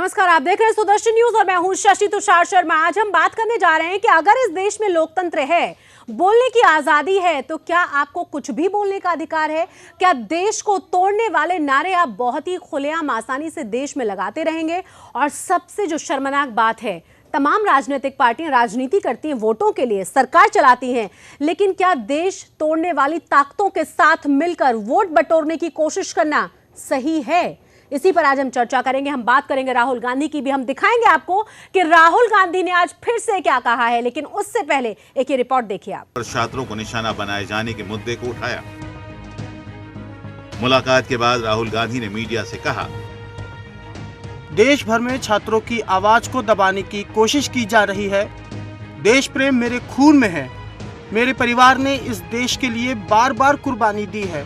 नमस्कार, आप देख रहे हैं सुदर्शन न्यूज और मैं हूं शशि तुषार शर्मा। आज हम बात करने जा रहे हैं कि अगर इस देश में लोकतंत्र है, बोलने की आजादी है, तो क्या आपको कुछ भी बोलने का अधिकार है? क्या देश को तोड़ने वाले नारे आप बहुत ही खुलेआम आसानी से देश में लगाते रहेंगे? और सबसे जो शर्मनाक बात है, तमाम राजनीतिक पार्टियां राजनीति करती हैं, वोटों के लिए सरकार चलाती हैं, लेकिन क्या देश तोड़ने वाली ताकतों के साथ मिलकर वोट बटोरने की कोशिश करना सही है? इसी पर आज हम चर्चा करेंगे। हम बात करेंगे राहुल गांधी की भी। हम दिखाएंगे आपको कि राहुल गांधी ने आज फिर से क्या कहा है, लेकिन उससे पहले एक ये रिपोर्ट देखिए आप। छात्रों को निशाना बनाए जाने के मुद्दे को उठाया। मुलाकात के बाद राहुल गांधी ने मीडिया से कहा, देश भर में छात्रों की आवाज को दबाने की कोशिश की जा रही है। देश प्रेम मेरे खून में है। मेरे परिवार ने इस देश के लिए बार बार कुर्बानी दी है।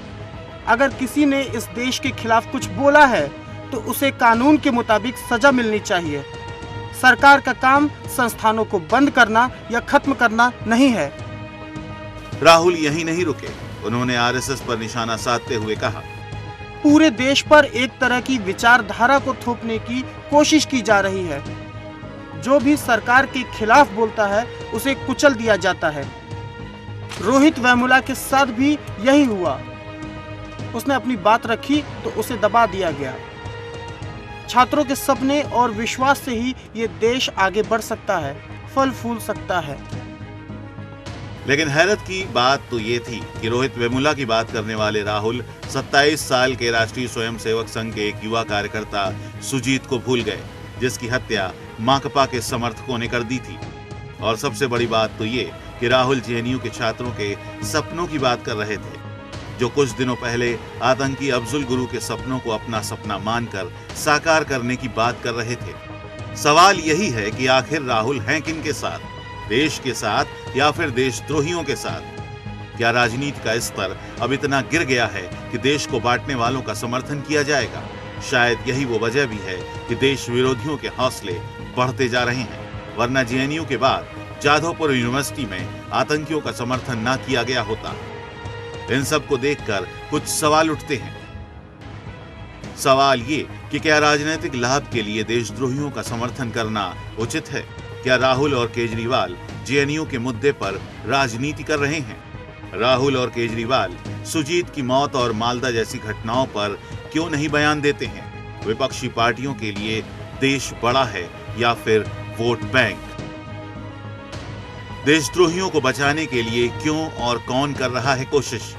अगर किसी ने इस देश के खिलाफ कुछ बोला है तो उसे कानून के मुताबिक सजा मिलनी चाहिए। सरकार का काम संस्थानों को बंद करना या खत्म करना नहीं है। राहुल यहीं नहीं रुके। उन्होंने आरएसएस पर निशाना साधते हुए कहा, पूरे देश पर एक तरह की विचारधारा को थोपने की कोशिश की जा रही है। जो भी सरकार के खिलाफ बोलता है उसे कुचल दिया जाता है। रोहित वेमुला के साथ भी यही हुआ। उसने अपनी बात रखी तो उसे दबा दिया गया। छात्रों के सपने और विश्वास से ही ये देश आगे बढ़ सकता है, फल फूल सकता है। लेकिन हैरत की बात तो ये थी कि रोहित वेमुला की बात करने वाले राहुल 27 साल के राष्ट्रीय स्वयंसेवक संघ के एक युवा कार्यकर्ता सुजीत को भूल गए, जिसकी हत्या माकपा के समर्थकों ने कर दी थी। और सबसे बड़ी बात तो ये कि राहुल जेएनयू के छात्रों के सपनों की बात कर रहे थे, जो कुछ दिनों पहले आतंकी अफजल गुरु के सपनों को अपना सपना मानकर साकार करने की बात कर रहे थे। सवाल यही है कि आखिर राहुल हैं किन के साथ, देश के साथ या फिर देशद्रोहियों के साथ? क्या राजनीति का स्तर अब इतना गिर गया है कि देश को बांटने वालों का समर्थन किया जाएगा? शायद यही वो वजह भी है कि देश विरोधियों के हौसले बढ़ते जा रहे हैं, वरना जेएनयू के बाद जाधवपुर यूनिवर्सिटी में आतंकियों का समर्थन न किया गया होता। इन सब को देखकर कुछ सवाल उठते हैं। सवाल ये कि क्या राजनीतिक लाभ के लिए देशद्रोहियों का समर्थन करना उचित है? क्या राहुल और केजरीवाल जेएनयू के मुद्दे पर राजनीति कर रहे हैं? राहुल और केजरीवाल सुजीत की मौत और मालदा जैसी घटनाओं पर क्यों नहीं बयान देते हैं? विपक्षी पार्टियों के लिए देश बड़ा है या फिर वोट बैंक? देशद्रोहियों को बचाने के लिए क्यों और कौन कर रहा है कोशिश?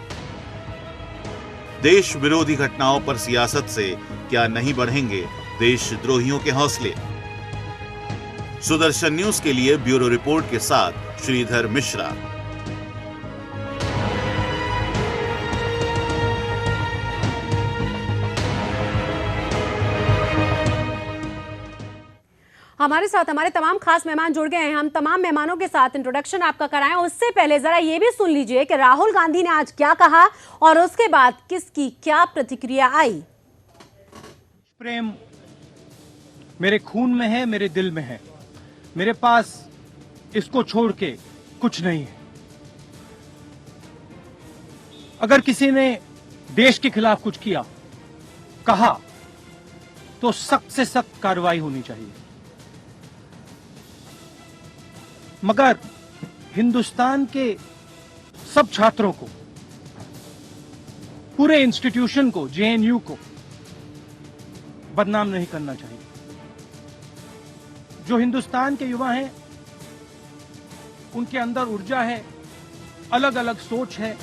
देश विरोधी घटनाओं पर सियासत से क्या नहीं बढ़ेंगे देशद्रोहियों के हौसले? सुदर्शन न्यूज के लिए ब्यूरो रिपोर्ट के साथ श्रीधर मिश्रा। हमारे साथ हमारे तमाम खास मेहमान जुड़ गए हैं। हम तमाम मेहमानों के साथ इंट्रोडक्शन आपका कराएं, उससे पहले जरा ये भी सुन लीजिए कि राहुल गांधी ने आज क्या कहा और उसके बाद किसकी क्या प्रतिक्रिया आई। प्रेम मेरे खून में है, मेरे दिल में है। मेरे पास इसको छोड़ के कुछ नहीं है। अगर किसी ने देश के खिलाफ कुछ किया, कहा, तो सख्त से सख्त कार्रवाई होनी चाहिए। मगर हिंदुस्तान के सब छात्रों को, पूरे इंस्टीट्यूशन को, जेएनयू को बदनाम नहीं करना चाहिए। जो हिंदुस्तान के युवा हैं, उनके अंदर ऊर्जा है, अलग अलग सोच है,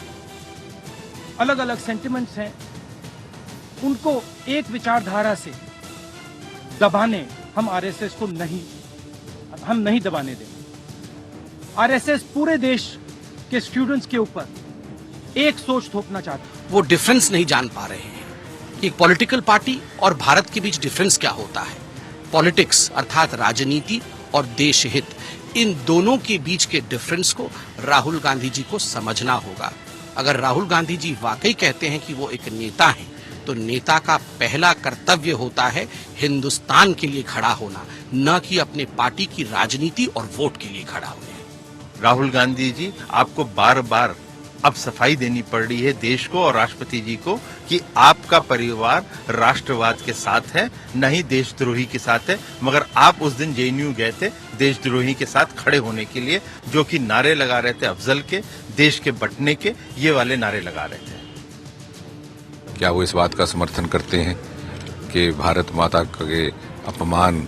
अलग अलग सेंटिमेंट्स हैं। उनको एक विचारधारा से दबाने हम आरएसएस को नहीं दबाने देंगे। आरएसएस पूरे देश के स्टूडेंट्स के ऊपर एक सोच थोपना चाहता है। वो डिफरेंस नहीं जान पा रहे हैं कि एक पॉलिटिकल पार्टी और भारत के बीच डिफरेंस क्या होता है। पॉलिटिक्स अर्थात राजनीति और देश हित, इन दोनों के बीच के डिफरेंस को राहुल गांधी जी को समझना होगा। अगर राहुल गांधी जी वाकई कहते हैं कि वो एक नेता हैं, तो नेता का पहला कर्तव्य होता है हिंदुस्तान के लिए खड़ा होना, न कि अपने पार्टी की राजनीति और वोट के लिए खड़ा होना। राहुल गांधी जी, आपको बार बार अब सफाई देनी पड़ रही है देश को और राष्ट्रपति जी को कि आपका परिवार राष्ट्रवाद के साथ है, नहीं देशद्रोही के साथ है। मगर आप उस दिन जेएनयू गए थे देशद्रोही के साथ खड़े होने के लिए, जो कि नारे लगा रहे थे अफजल के, देश के बंटने के, ये वाले नारे लगा रहे थे। क्या वो इस बात का समर्थन करते हैं कि भारत माता के अपमान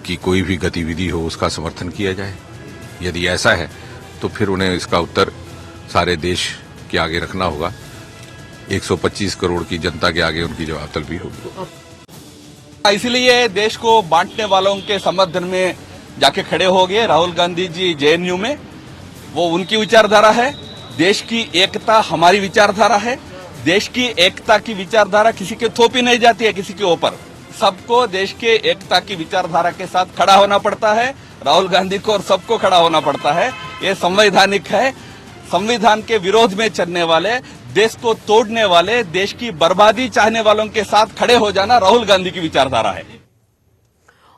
की कोई भी गतिविधि हो उसका समर्थन किया जाए? यदि ऐसा है तो फिर उन्हें इसका उत्तर सारे देश के आगे रखना होगा। 125 करोड़ की जनता के आगे उनकी जवाब तलबी होगी। इसलिए देश को बांटने वालों के समर्थन में जाके खड़े हो गए राहुल गांधी जी जेएनयू में। वो उनकी विचारधारा है, देश की एकता हमारी विचारधारा है। देश की एकता की विचारधारा किसी के थोपी नहीं जाती है किसी के ऊपर। सबको देश के एकता की विचारधारा के साथ खड़ा होना पड़ता है। राहुल गांधी को और सबको खड़ा होना पड़ता है। ये संवैधानिक है। संविधान के विरोध में चलने वाले, देश को तोड़ने वाले, देश की बर्बादी चाहने वालों के साथ खड़े हो जाना राहुल गांधी की विचारधारा है।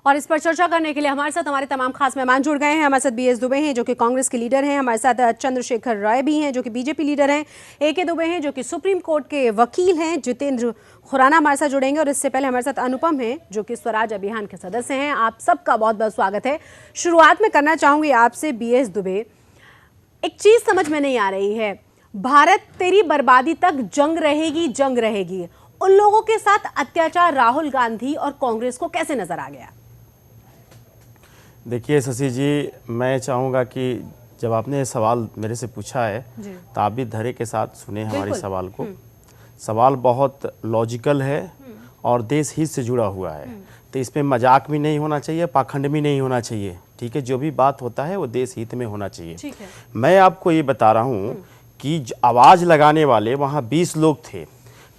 और इस पर चर्चा करने के लिए हमारे साथ हमारे तमाम खास मेहमान जुड़ गए हैं। हमारे साथ बीएस दुबे हैं जो कि कांग्रेस के लीडर हैं, हमारे साथ चंद्रशेखर राय भी हैं जो कि बीजेपी लीडर हैं, एके दुबे हैं जो कि सुप्रीम कोर्ट के वकील हैं, जितेंद्र खुराना हमारे साथ जुड़ेंगे और इससे पहले हमारे साथ अनुपम हैं जो कि स्वराज अभियान के सदस्य हैं। आप सबका बहुत बहुत स्वागत है। शुरुआत में करना चाहूंगी आपसे बीएस दुबे, एक चीज समझ में नहीं आ रही है, भारत तेरी बर्बादी तक जंग रहेगी, उन लोगों के साथ अत्याचार राहुल गांधी और कांग्रेस को कैसे नजर आ गया? देखिए शशि जी, मैं चाहूँगा कि जब आपने ये सवाल मेरे से पूछा है तो आप भी धैर्य के साथ सुने हमारे सवाल को। सवाल बहुत लॉजिकल है और देश हित से जुड़ा हुआ है, तो इसमें मजाक भी नहीं होना चाहिए, पाखंड भी नहीं होना चाहिए। ठीक है, जो भी बात होता है वो देश हित में होना चाहिए। ठीक है। मैं आपको ये बता रहा हूँ कि आवाज़ लगाने वाले वहाँ 20 लोग थे।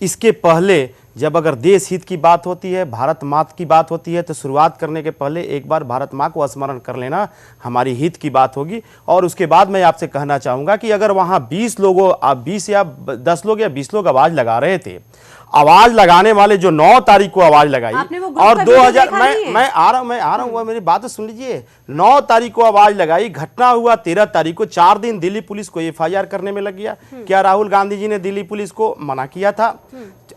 इसके पहले जब अगर देश हित की बात होती है, भारत माता की बात होती है, तो शुरुआत करने के पहले एक बार भारत माँ को स्मरण कर लेना हमारी हित की बात होगी। और उसके बाद मैं आपसे कहना चाहूँगा कि अगर वहाँ 20 लोगों, 20 या 10 लोग या 20 लोग आवाज़ लगा रहे थे, आवाज लगाने वाले जो 9 तारीख को आवाज लगाई और 2000 मैं आ रहा हूँ मेरी बात तो सुन लीजिए। 9 तारीख को आवाज लगाई, घटना हुआ 13 तारीख को। 4 दिन दिल्ली पुलिस को एफआईआर करने में लग गया। क्या राहुल गांधी जी ने दिल्ली पुलिस को मना किया था?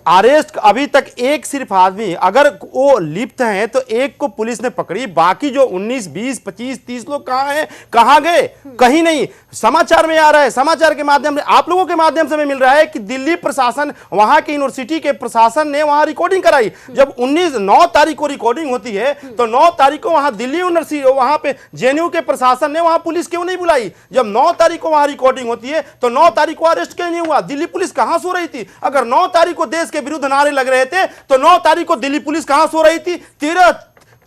अरेस्ट अभी तक एक सिर्फ आदमी, अगर वो लिप्त हैं तो एक को पुलिस ने पकड़ी, बाकी जो 19, 20, 25, 30 लोग कहाँ हैं, कहाँ गए? कहीं नहीं। समाचार में आ रहा है, समाचार के माध्यम से, आप लोगों के माध्यम से मिल रहा है कि दिल्ली प्रशासन, वहां की यूनिवर्सिटी के प्रशासन ने वहां रिकॉर्डिंग कराई। जब 9 तारीख को रिकॉर्डिंग होती है तो 9 तारीख को वहां दिल्ली यूनिवर्सिटी, वहां पे जेएनयू के प्रशासन ने वहां पुलिस क्यों नहीं बुलाई? जब 9 तारीख को वहां रिकॉर्डिंग होती है तो 9 तारीख को अरेस्ट क्यों नहीं हुआ? दिल्ली पुलिस कहां सो रही थी? अगर 9 तारीख को देश के विरुद्ध नारे लग रहे थे तो 9 तारीख को दिल्ली पुलिस कहां सो रही थी?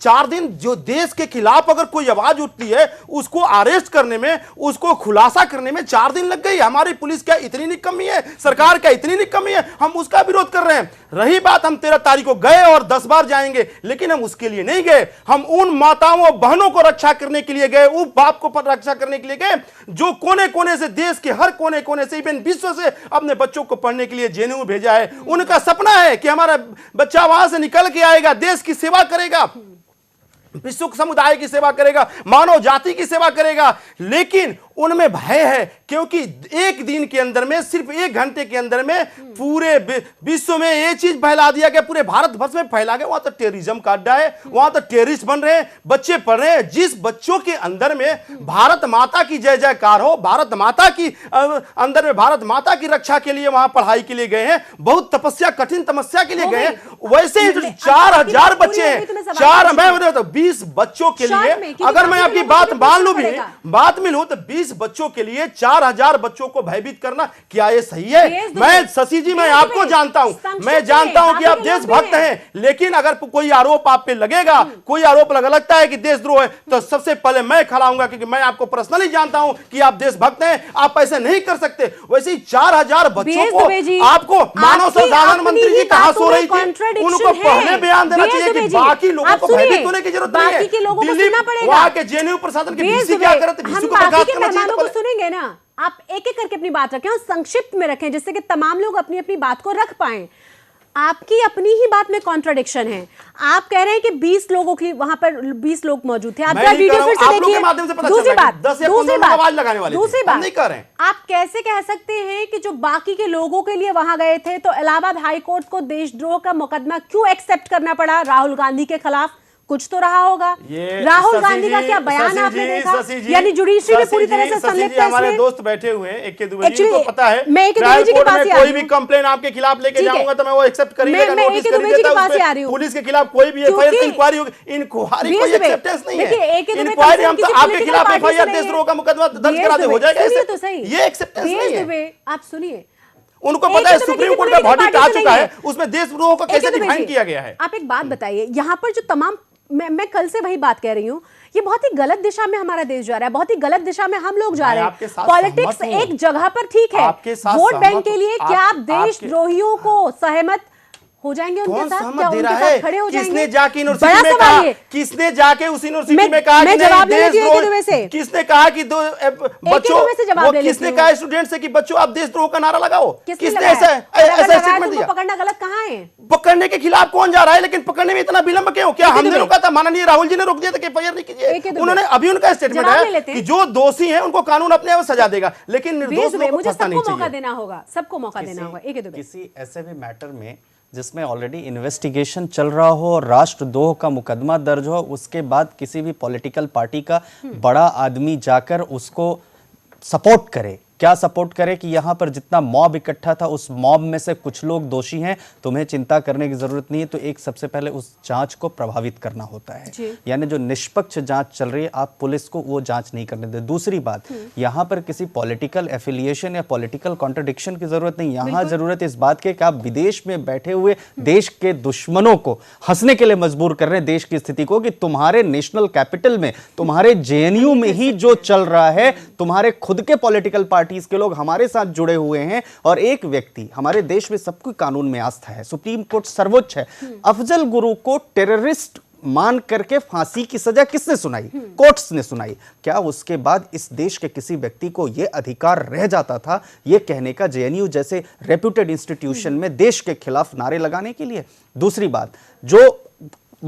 4 दिन जो देश के खिलाफ अगर कोई आवाज उठती है उसको अरेस्ट करने में, उसको खुलासा करने में 4 दिन लग गई। हमारी पुलिस क्या इतनी निकम्मी है? सरकार क्या इतनी निकम्मी है? हम उसका विरोध कर रहे हैं। रही बात, हम 13 तारीख को गए और 10 बार जाएंगे, लेकिन हम उसके लिए नहीं गए। हम उन माताओं और बहनों को रक्षा करने के लिए गए, उस बाप को रक्षा करने के लिए गए जो कोने कोने से, देश के हर कोने कोने से, इवन विश्व से अपने बच्चों को पढ़ने के लिए जेएनयू भेजा है। उनका सपना है कि हमारा बच्चा वहां से निकल के आएगा, देश की सेवा करेगा, विश्व समुदाय की सेवा करेगा, मानव जाति की सेवा करेगा। लेकिन उनमें भय है क्योंकि एक दिन के अंदर में, सिर्फ 1 घंटे के अंदर में पूरे विश्व में ये चीज फैला दिया गया, पूरे भारत वर्ष में फैला गया। वहां तो टेररिज्म का अड्डा है, वहां तो टेररिस्ट बन रहे हैं, बच्चे पढ़ रहे हैं। जिस बच्चों के अंदर में भारत माता की जय जयकार हो, भारत माता की अंदर में भारत माता की रक्षा के लिए वहां पढ़ाई के लिए गए हैं, बहुत तपस्या, कठिन तपस्या के लिए गए हैं, वैसे ही 4000 बच्चे हैं, 20 बच्चों के लिए, अगर मैं आपकी बात मान लूं भी, बात मिलूं तो 20 बच्चों के लिए 4000 बच्चों को भयभीत करना, क्या ये सही है? मैं शशि जी, मैं आपको जानता हूं, मैं जानता हूं कि आप देशभक्त हैं, लेकिन अगर कोई आरोप आप पे लगेगा, कोई आरोप लगता है कि देशद्रोह है, तो सबसे पहले मैं खड़ा हूंगा, क्योंकि मैं आपको पर्सनली जानता हूं कि आप देशभक्त हैं, आप ऐसे नहीं कर सकते। वैसे ही 4000 बच्चों को आपको मानव संसाधन मंत्री जी कहां सो रही थी, उनको पहले बयान देना चाहिए कि बाकी लोगों को भयभीत होने की जरूरत नहीं है। दिल्ली वहां के जेएनयू प्रशासन के डीसी क्या करते, डीसी को बर्खास्त करना चाहिए। को सुनेंगे ना, आप एक एक करके अपनी बात रखें और संक्षिप्त में रखें जिससे कि तमाम लोग अपनी अपनी बात को रख पाएं। आपकी अपनी ही बात में कॉन्ट्रडिक्शन है। आप कह रहे हैं कि 20 लोगों की वहां पर 20 लोग मौजूद थे। आप वीडियो फिर से देखिए। दूसरी बात, दूसरी बात, आप कैसे कह सकते हैं कि जो बाकी के लोगों के लिए वहां गए थे, तो इलाहाबाद हाई कोर्ट को देशद्रोह का मुकदमा क्यों एक्सेप्ट करना पड़ा राहुल गांधी के खिलाफ? कुछ तो रहा होगा। राहुल गांधी का क्या बयान आपने देखा? यानी जुडिशरी में पूरी तरह से संलिप्त है। हमारे दोस्त बैठे हुए हैं, एक के दुबे जी को पता है, मैं एक के दुबे जी के पास कोई भी कंप्लेन आपके खिलाफ लेके जाऊंगा तो मैं वो एक्सेप्ट कर ही लेगा, नोटिस कर ही देता हूं। पुलिस के खिलाफ कोई भी एफआईआर इंक्वायरी होगी, इंक्वायरी कोई एक्सेप्टेंस नहीं है। इंक्वायरी हम तो आपके खिलाफ एफआईआर देशद्रोह का मुकदमा दर्ज करा दे, हो जाएगा। ये एक्सेप्टेंस नहीं है। आप सुनिए, उनको पता है सुप्रीम कोर्ट का वर्डिक्ट आ चुका है, उसमें देशद्रोह को कैसे डिफाइन किया गया है। आप एक बात बताइए, यहाँ पर जो तमाम, मैं कल से वही बात कह रही हूँ, ये बहुत ही गलत दिशा में हमारा देश जा रहा है, बहुत ही गलत दिशा में हम लोग जा रहे हैं। पॉलिटिक्स एक जगह पर ठीक है, वोट बैंक के लिए क्या आप देशद्रोहियों को सहमत हो जाएंगे? उनके साथ क्या उनके साथ खड़े हो जाएंगे? किसने जाके यूनिवर्सिटी में कहा, किसने जाके उस यूनिवर्सिटी में कहा कि देशद्रोह, किसने कहा कि बच्चों, किसने कहा स्टूडेंट से कि बच्चों आप देशद्रोह का नारा लगाओ? किसने ऐसा स्टेटमेंट दिया? पकड़ना गलत कहां है? पकड़ने के खिलाफ कौन जा रहा है, लेकिन पकड़ने में इतना विलंब क्यों? क्या हमने रोका था? माननीय राहुल जी ने रोक दिया था कि एफआईआर नहीं कीजिए। उन्होंने अभी उनका स्टेटमेंट है कि जो दोषी है उनको कानून अपने आप सजा देगा, लेकिन निर्दोष लोगों को फंसना नहीं चाहिए। मौका देना होगा, सबको मौका देना होगा। किसी ऐसे भी मैटर में जिसमें ऑलरेडी इन्वेस्टिगेशन चल रहा हो और राष्ट्रद्रोह का मुकदमा दर्ज हो, उसके बाद किसी भी पॉलिटिकल पार्टी का बड़ा आदमी जाकर उसको सपोर्ट करे, क्या सपोर्ट करे कि यहाँ पर जितना मॉब इकट्ठा था उस मॉब में से कुछ लोग दोषी हैं, तुम्हें चिंता करने की जरूरत नहीं है। तो एक सबसे पहले उस जांच को प्रभावित करना होता है, यानी जो निष्पक्ष जांच चल रही है आप पुलिस को वो जांच नहीं करने दे। दूसरी बात, यहाँ पर किसी पॉलिटिकल एफिलिएशन या पॉलिटिकल कॉन्ट्रडिक्शन की जरूरत नहीं, यहाँ जरूरत इस बात की कि आप विदेश में बैठे हुए देश के दुश्मनों को हंसने के लिए मजबूर कर रहे हैं देश की स्थिति को, कि तुम्हारे नेशनल कैपिटल में, तुम्हारे जेएनयू में ही जो चल रहा है, तुम्हारे खुद के पॉलिटिकल पार्टी के लोग हमारे साथ जुड़े हुए हैं। और एक व्यक्ति, हमारे देश में सबको कानून में आस्था है, सुप्रीम कोर्ट सर्वोच्च है, अफजल गुरु को टेररिस्ट मान करके फांसी की सजा किसने सुनाई? कोर्ट्स ने सुनाई। क्या उसके बाद इस देश के किसी व्यक्ति को यह अधिकार रह जाता था यह कहने का, जेएनयू जैसे रेप्यूटेड इंस्टीट्यूशन में देश के खिलाफ नारे लगाने के लिए? दूसरी बात, जो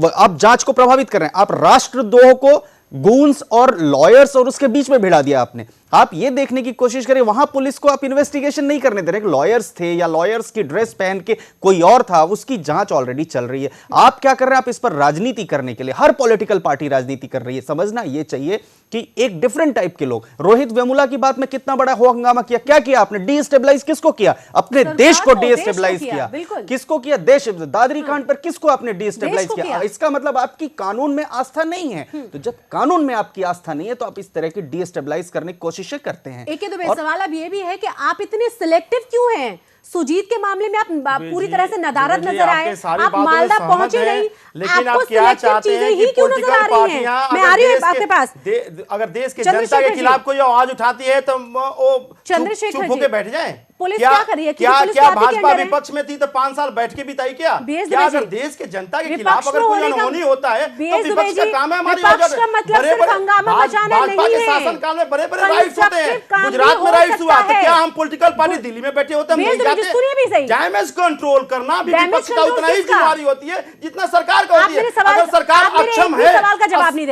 आप जांच को प्रभावित कर रहे हैं, आप राष्ट्रद्रोह को गूंस और लॉयर्स और उसके बीच में भिड़ा दिया आपने। आप ये देखने की कोशिश करें, वहां पुलिस को आप इन्वेस्टिगेशन नहीं करने दे रहे, लॉयर्स थे या लॉयर्स की ड्रेस पहन के कोई और था, उसकी जांच ऑलरेडी चल रही है। आप क्या कर रहे हैं? आप इस पर राजनीति करने के लिए, हर पॉलिटिकल पार्टी राजनीति कर रही है। समझना ये चाहिए कि एक डिफरेंट टाइप के लोग, रोहित वेमुला की बात में कितना बड़ा हो हंगामा किया, क्या किया आपने? डीस्टेबलाइज किसको किया? अपने देश को डीस्टेबलाइज किया। किसको किया? देश, दादरी कांड पर किसको आपने डीस्टेबलाइज किया? इसका मतलब आपकी कानून में आस्था नहीं है। तो जब कानून में आपकी आस्था नहीं है तो आप इस तरह की डीस्टेबलाइज करने की कोशिशें करते हैं। सवाल अब ये भी है कि आप इतने सिलेक्टिव क्यों हैं? सुजीत के मामले में आप पूरी तरह से नदारद नजर आए, आप मालदा पहुंचे नहीं, लेकिन आपको आप क्या चाहते हैं कि क्यों नजर आ रही हैं? मैं आ रही हूँ आपके पास। अगर देश की जनता के खिलाफ कोई आवाज उठाती है तो वो चुप होकर बैठ जाए? पुलिस क्या कर रही है? क्या भाजपा विपक्ष में थी तो 5 साल बैठ के बिताई? क्या अगर देश के जनता के खिलाफ अगर कोई अनहोनी होता है तो विपक्ष का काम है हमारी भाजपा के शासनकाल में बड़े बड़े राइट्स होते हैं। गुजरात में राइट्स हुआ तो क्या हम पॉलिटिकल पार्टी दिल्ली में बैठे होते हैं? डैमेज कंट्रोल करना भी विपक्ष का उतना ही जिम्मेदारी होती है जितना सरकार का होती है। अगर सरकार अक्षम है,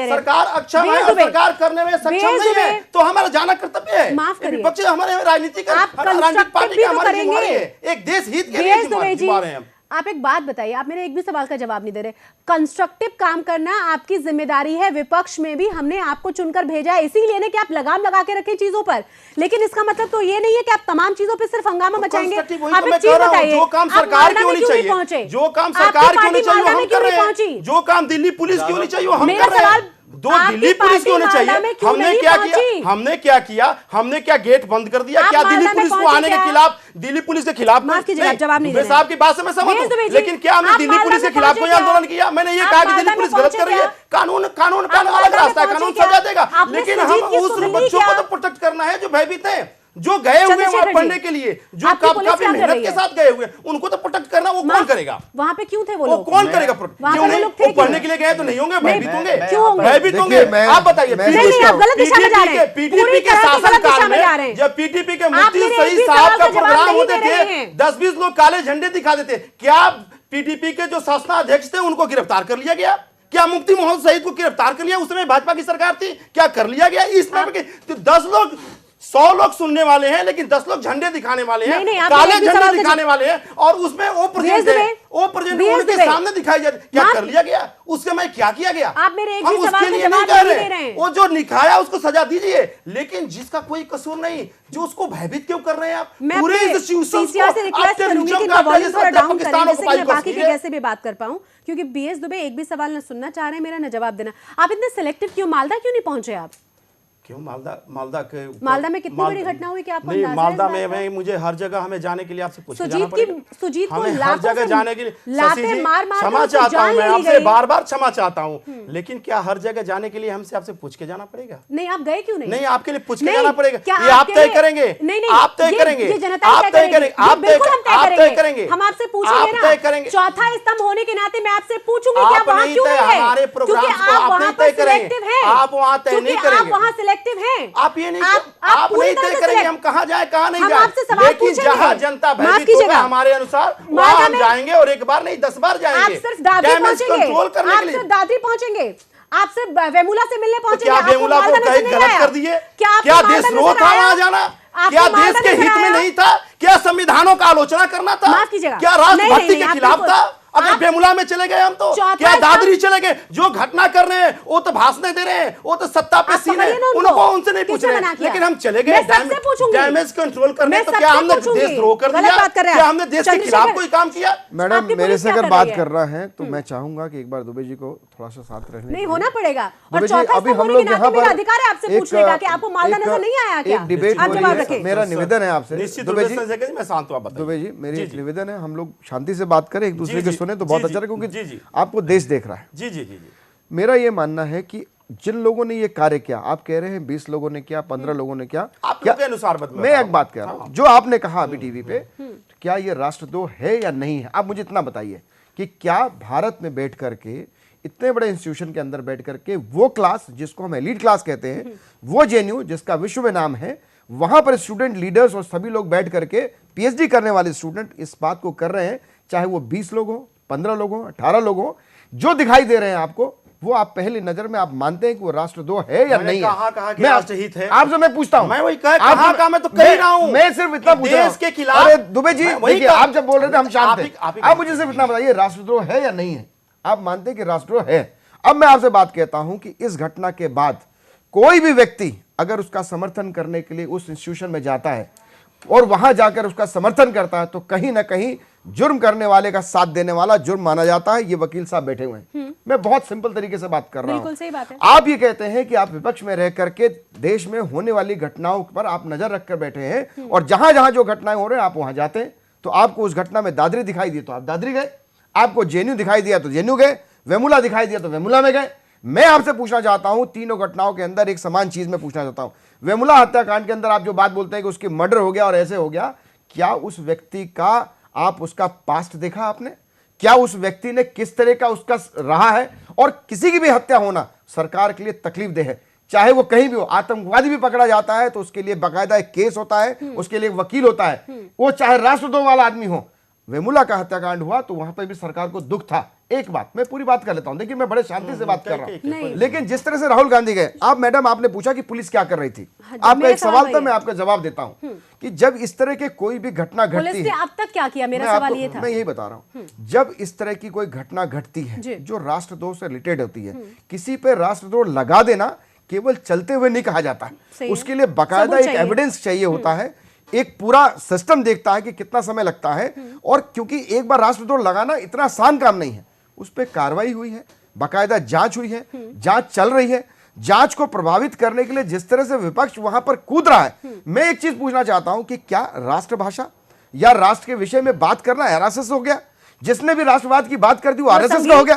सरकार अक्षम है, सरकार करने में सक्षम नहीं है तो हमारा जाना कर्तव्य है। विपक्ष हमारे राजनीति का, पार्टी का हमारी जिम्मेदारी है, एक देश हित के लिए जिम्मेदार हैं हम। आप एक बात बताइए, आप मेरे एक भी सवाल का जवाब नहीं दे रहे। कंस्ट्रक्टिव काम करना आपकी जिम्मेदारी है, विपक्ष में भी हमने आपको चुनकर भेजा है इसीलिए ना कि आप लगाम लगा के रखें चीजों पर, लेकिन इसका मतलब तो ये नहीं है कि आप तमाम चीजों पर सिर्फ हंगामा मचाएंगे। आप एक चीज बताइए, जो काम सरकार की होनी चाहिए, जो काम सरकार की होनी चाहिए हम कर रहे हैं, जो काम दिल्ली पुलिस की होनी चाहिए हम कर रहे हैं। दो दिल्ली पुलिस की होनी चाहिए। हमने क्या किया? हमने क्या गेट बंद कर दिया? क्या दिल्ली पुलिस को आने के खिलाफ, दिल्ली पुलिस के खिलाफ जवाब नहीं साहब की बात से मैं सहमत हूं, लेकिन क्या हमने दिल्ली पुलिस के खिलाफ कोई आंदोलन किया? मैंने ये कहा कि दिल्ली पुलिस गलत कर रही है, कानून का अलग रास्ता है, कानून सजा देगा, लेकिन हम उस बच्चों को तो प्रोटेक्ट करना है जो भयभीत है। जो गए हुए चंद्रशेखर वहां जी, पढ़ने के लिए, जो आपकी पुलिस काफी क्या कर मेहनत रही के है? साथ गए हुए, उनको तो प्रोटेक्ट करना वो कौन करेगा? वहां पे क्यों थे वो वो लोग? कौन करेगा? वहां क्यों पे नहीं? लोग थे वो क्यों? पढ़ने के लिए गए तो नहीं होंगे, भयभीत होंगे, क्यों होंगे? भयभीत होंगे। आप बताइए, नहीं, आप गलत दिशा में जा रहे हैं। पूरी पीटीपी के तरह से गलत दिशा शासनकाल में जा रहे हैं। में जब पीटीपी के आप मुफ्ती मेरे एक सईद भी साहब सवाल का का जवाब प्रोग्राम नहीं होते दे रहे थे, हैं। 10-20 लोग काले झंडे दिखा देते, क्या पीटीपी के जो शासनाध्यक्ष थे उनको गिरफ्तार कर लिया गया? क्या मुफ्ती मोहम्मद सईद को गिरफ्तार कर लिया? उस समय भाजपा की सरकार थी, क्या कर लिया गया? इसमें तो 10 लोग 100 लोग सुनने वाले हैं, लेकिन 10 लोग झंडे दिखाने वाले हैं, नहीं, आप काले एक भी झंडे सवाल का दिखाने वाले हैं, और उसमें ओ प्रेजेंट उनके सामने दिखाई जाती, क्या कर लिया गया? उस समय क्या किया गया? आप मेरे एक हम भी सवाल उसके का लिए जवाब नहीं कह नहीं दे रहे हैं। वो जो निखाया उसको सजा दीजिए, लेकिन जिसका कोई कसूर नहीं, जो उसको भयभीत क्यों कर रहे हैं आप? मैं पूरे अपने इस institution CCR से को रिक्वेस्ट आप करूंगी कि टेररिज्म इनका का वॉल्यूम थोड़ा डाउन करें, पाकिस्तान जिससे कि मैं को बाकी के पास जैसे भी बात कर पाऊं, क्योंकि बीएस दुबे एक भी सवाल न सुनना चाह रहे हैं मेरा, न जवाब देना। आप इतने सिलेक्टिव क्यों? मालदा क्यों नहीं पहुंचे आप? क्यों मालदा में कितनी बड़ी घटना हुई कि आपको नहीं, अंदाजा है मालदा इस बात में मुझे हर जगह हमें जाने के लिए आपसे पूछ के जाना सुजीत पड़ेगा। सुजीत को हमें हर लातों जगह से जाने के लिए लाते शशि जी, मार मार क्षमा के चाहता हूं, जान मैं ले ली आपसे गई। बार बार क्षमा चाहता हूं, लेकिन क्या हर जगह जाने के लिए हमसे आपसे पूछ के जाना पड़ेगा? नहीं, आप गए क्यों नहीं? नहीं, आपके लिए पूछ के नहीं, जाना पड़ेगा। क्या ये आप आपके तय लिए- करेंगे, नहीं, नहीं, आप तय करेंगे, ये जनता आप तय करेंगे, आप बिल्कुल हम तय करेंगे, हम आपसे आप पूछेंगे तय ना, करेंगे। चौथा स्तंभ होने के नाते मैं आपसे पूछूंगी कि आप वहां नहीं क्यों तय, नहीं गए? हमारे प्रोग्राम क्योंकि को आप आप वहां नहीं पर तय करेंगे, सिलेक्टिव हैं। आप वहां तय क्योंकि नहीं आप करेंगे, वहां सिलेक्टिव हैं। आप ये नहीं, आप पूरी नहीं तरह तय से करेंगे select- हम कहाँ जाए कहाँ नहीं हम जाए, आपसे सवाल लेकिन पूछेंगे। जहाँ जनता माफ भयभीत कीजिएगा। होगा हमारे अनुसार मालदा वहाँ हम में- जाएंगे, और एक बार नहीं 10 बार आप जाएंगे। सिर्फ दादरी डैमेज पहुंचेंगे, कंट्रोल करने आप के लिए। सिर्फ दादरी पहुंचेंगे, आप सिर्फ वेमुला से मिलने पहुंचेंगे। क्या आपको वेमुला को मालदा नजर कहीं नहीं गलत आया? कर दिए? क्या आपको क्या मालदा देशद्रोह नजर था आया? वहां जाना? आपको क्या मालदा देश के नजर हित में आया? नहीं था? क्या संविधानों का आलोचना करना था? माफ कीजिएगा। क्या नहीं, राष्ट्रभक्ति नहीं, के आप खिलाफ बिल्कुल- था? अगर आप- बेमुला में चले गए हम तो, चौथा क्या स्तंभ- दादरी चले गए? जो घटना कर रहे हैं वो तो भाषण दे रहे हैं, वो तो सत्ता पे आप सीन पकड़िए है, ना उनको उनसे नहीं पूछ किसने रहे, मना किया? लेकिन हम चले गए मैं सबसे पूछूंगी। डैमेज कंट्रोल करने। मैं तो क्या सबसे हमने पूछूंगी। देशद्रोह कर गलत दिया? बात कर रहे हैं क्या आप। हमने देश के खिलाफ चंद्रशेखर- कोई काम किया? मैडम आपकी मेरे पुलिस से क्या अगर कर बात रही है? कर रहा है तो मैं चाहूंगा कि एक बार दुबे जी को थोड़ा सा साथ रहने नहीं दीजिए। होना पड़ेगा। और दुबे जी, चौथा अभी स्तंभ हम होने लोग के नाते यहाँ मेरा पर अधिकार है आपसे एक- पूछने का कि आपको मालदा एक- नजर नहीं आया क्या? एक डिबेट आप हो जवाब रही है। रखें। मेरा निवेदन है आपसे निश्चित दुबे रूप जी, से मैं शांत हुआ, बताइए। दुबे जी मेरी जी, एक जी। निवेदन है, हम लोग शांति से बात करें, एक दूसरे के जी, सुने तो जी, बहुत जी, अच्छा है, क्योंकि जी, जी। आपको देश देख रहा है। जी जी जी जी। मेरा ये मानना है कि जिन लोगों ने ये कार्य किया, आप कह रहे हैं 20 लोगों ने किया, 15 लोगों ने किया, आप क्या लोगों के अनुसार बता मैं एक बात कह रहा हूं, जो आपने कहा अभी टीवी पे, क्या ये राष्ट्रद्रोह है या नहीं है? आप मुझे इतना बताइए कि क्या भारत में बैठ करके, इतने बड़े इंस्टीट्यूशन के अंदर बैठ करके, वो क्लास जिसको हम एलीट क्लास कहते हैं, वो जेएनयू जिसका विश्व में नाम है, वहां पर स्टूडेंट लीडर्स और सभी लोग बैठ करके पीएचडी करने वाले स्टूडेंट इस बात को कर रहे हैं, चाहे वो 20 लोग हो, 15 लोग हो, 18 लोग हो, जो दिखाई दे रहे हैं आपको, वो आप पहली नजर में आप मानते हैं कि वो राष्ट्रद्रोह है या नहीं है? कहा कि मैं राष्ट्रहित है? आपसे मैं पूछता हूं, मैं वही कहा मैं तो कह रहा हूं, मैं सिर्फ इतना पूछ रहा हूं देश के खिलाफ। अरे दुबे जी, मैं वही देखिए, कहा- आप जब बोल रहे थे हम शांत थे, आप ही- आप मुझे सिर्फ इतना बताइए राष्ट्रद्रोह है या नहीं है? आप मानते हैं कि राष्ट्रद्रोह है? अब मैं आपसे बात कहता हूं कि इस घटना के बाद कोई भी व्यक्ति अगर उसका समर्थन करने के लिए उस इंस्टीट्यूशन में जाता है और वहां जाकर उसका समर्थन करता है, तो कहीं ना कहीं जुर्म करने वाले का साथ देने वाला जुर्म माना जाता है। ये वकील साहब बैठे हुए हैं, मैं बहुत सिंपल तरीके से बात कर रहा हूं। बिल्कुल सही बात है। आप ये कहते हैं कि आप विपक्ष में रह करके देश में होने वाली घटनाओं पर आप नजर रखकर बैठे हैं, और जहां जहां जो घटनाएं हो रहे हैं आप वहां जाते हैं। तो आपको उस घटना में दादरी दिखाई दी तो आप दादरी गए, आपको जेएनयू दिखाई दिया तो जेएनयू गए, वेमुला दिखाई दिया तो वेमुला में गए। मैं आपसे पूछना चाहता हूं, तीनों घटनाओं के अंदर एक समान चीज में पूछना चाहता हूं। वेमुला हत्याकांड के अंदर आप जो बात बोलते हैं कि उसकी मर्डर हो गया और ऐसे हो गया, क्या उस व्यक्ति का आप उसका पास्ट देखा आपने? क्या उस व्यक्ति ने किस तरह का उसका रहा है? और किसी की भी हत्या होना सरकार के लिए तकलीफ दे है, चाहे वो कहीं भी हो। आतंकवादी भी पकड़ा जाता है तो उसके लिए बाकायदा एक केस होता है, उसके लिए एक वकील होता है, वो चाहे राष्ट्रद्रोह वाला आदमी हो। वेमुला का हत्याकांड हुआ तो वहां पर भी सरकार को दुख था। एक बात मैं पूरी बात कर लेता हूं, देखिए मैं बड़े शांति से बात कर रहा हूं, लेकिन जिस तरह से राहुल गांधी गए, आप मैडम आपने पूछा कि पुलिस क्या कर रही थी, आपका एक सवाल था, मैं आपका जवाब देता हूं कि जब इस तरह के कोई भी घटना घटती पुलिस ने है, अब तक क्या किया, मेरा सवाल ये था। मैं यही बता रहा हूं, जब इस तरह की कोई घटना घटती है जो राष्ट्रद्रोह से रिलेटेड होती है, किसी पे राष्ट्रद्रोह लगा देना केवल चलते हुए नहीं कहा जाता, उसके लिए बाकायदा एक एविडेंस चाहिए होता है, एक पूरा सिस्टम देखता है कि कितना समय लगता है। और क्योंकि एक बार राष्ट्रद्रोह लगाना इतना आसान काम नहीं है, उस पर कार्रवाई हुई है, बाकायदा जांच हुई है, जांच चल रही है। जांच को प्रभावित करने के लिए जिस तरह से विपक्ष वहां पर कूद रहा है, मैं एक चीज पूछना चाहता हूं कि क्या राष्ट्रभाषा या राष्ट्र के विषय में बात करना आरएसएस हो गया? जिसने भी राष्ट्रवाद की बात कर दी वो आरएसएस का हो गया?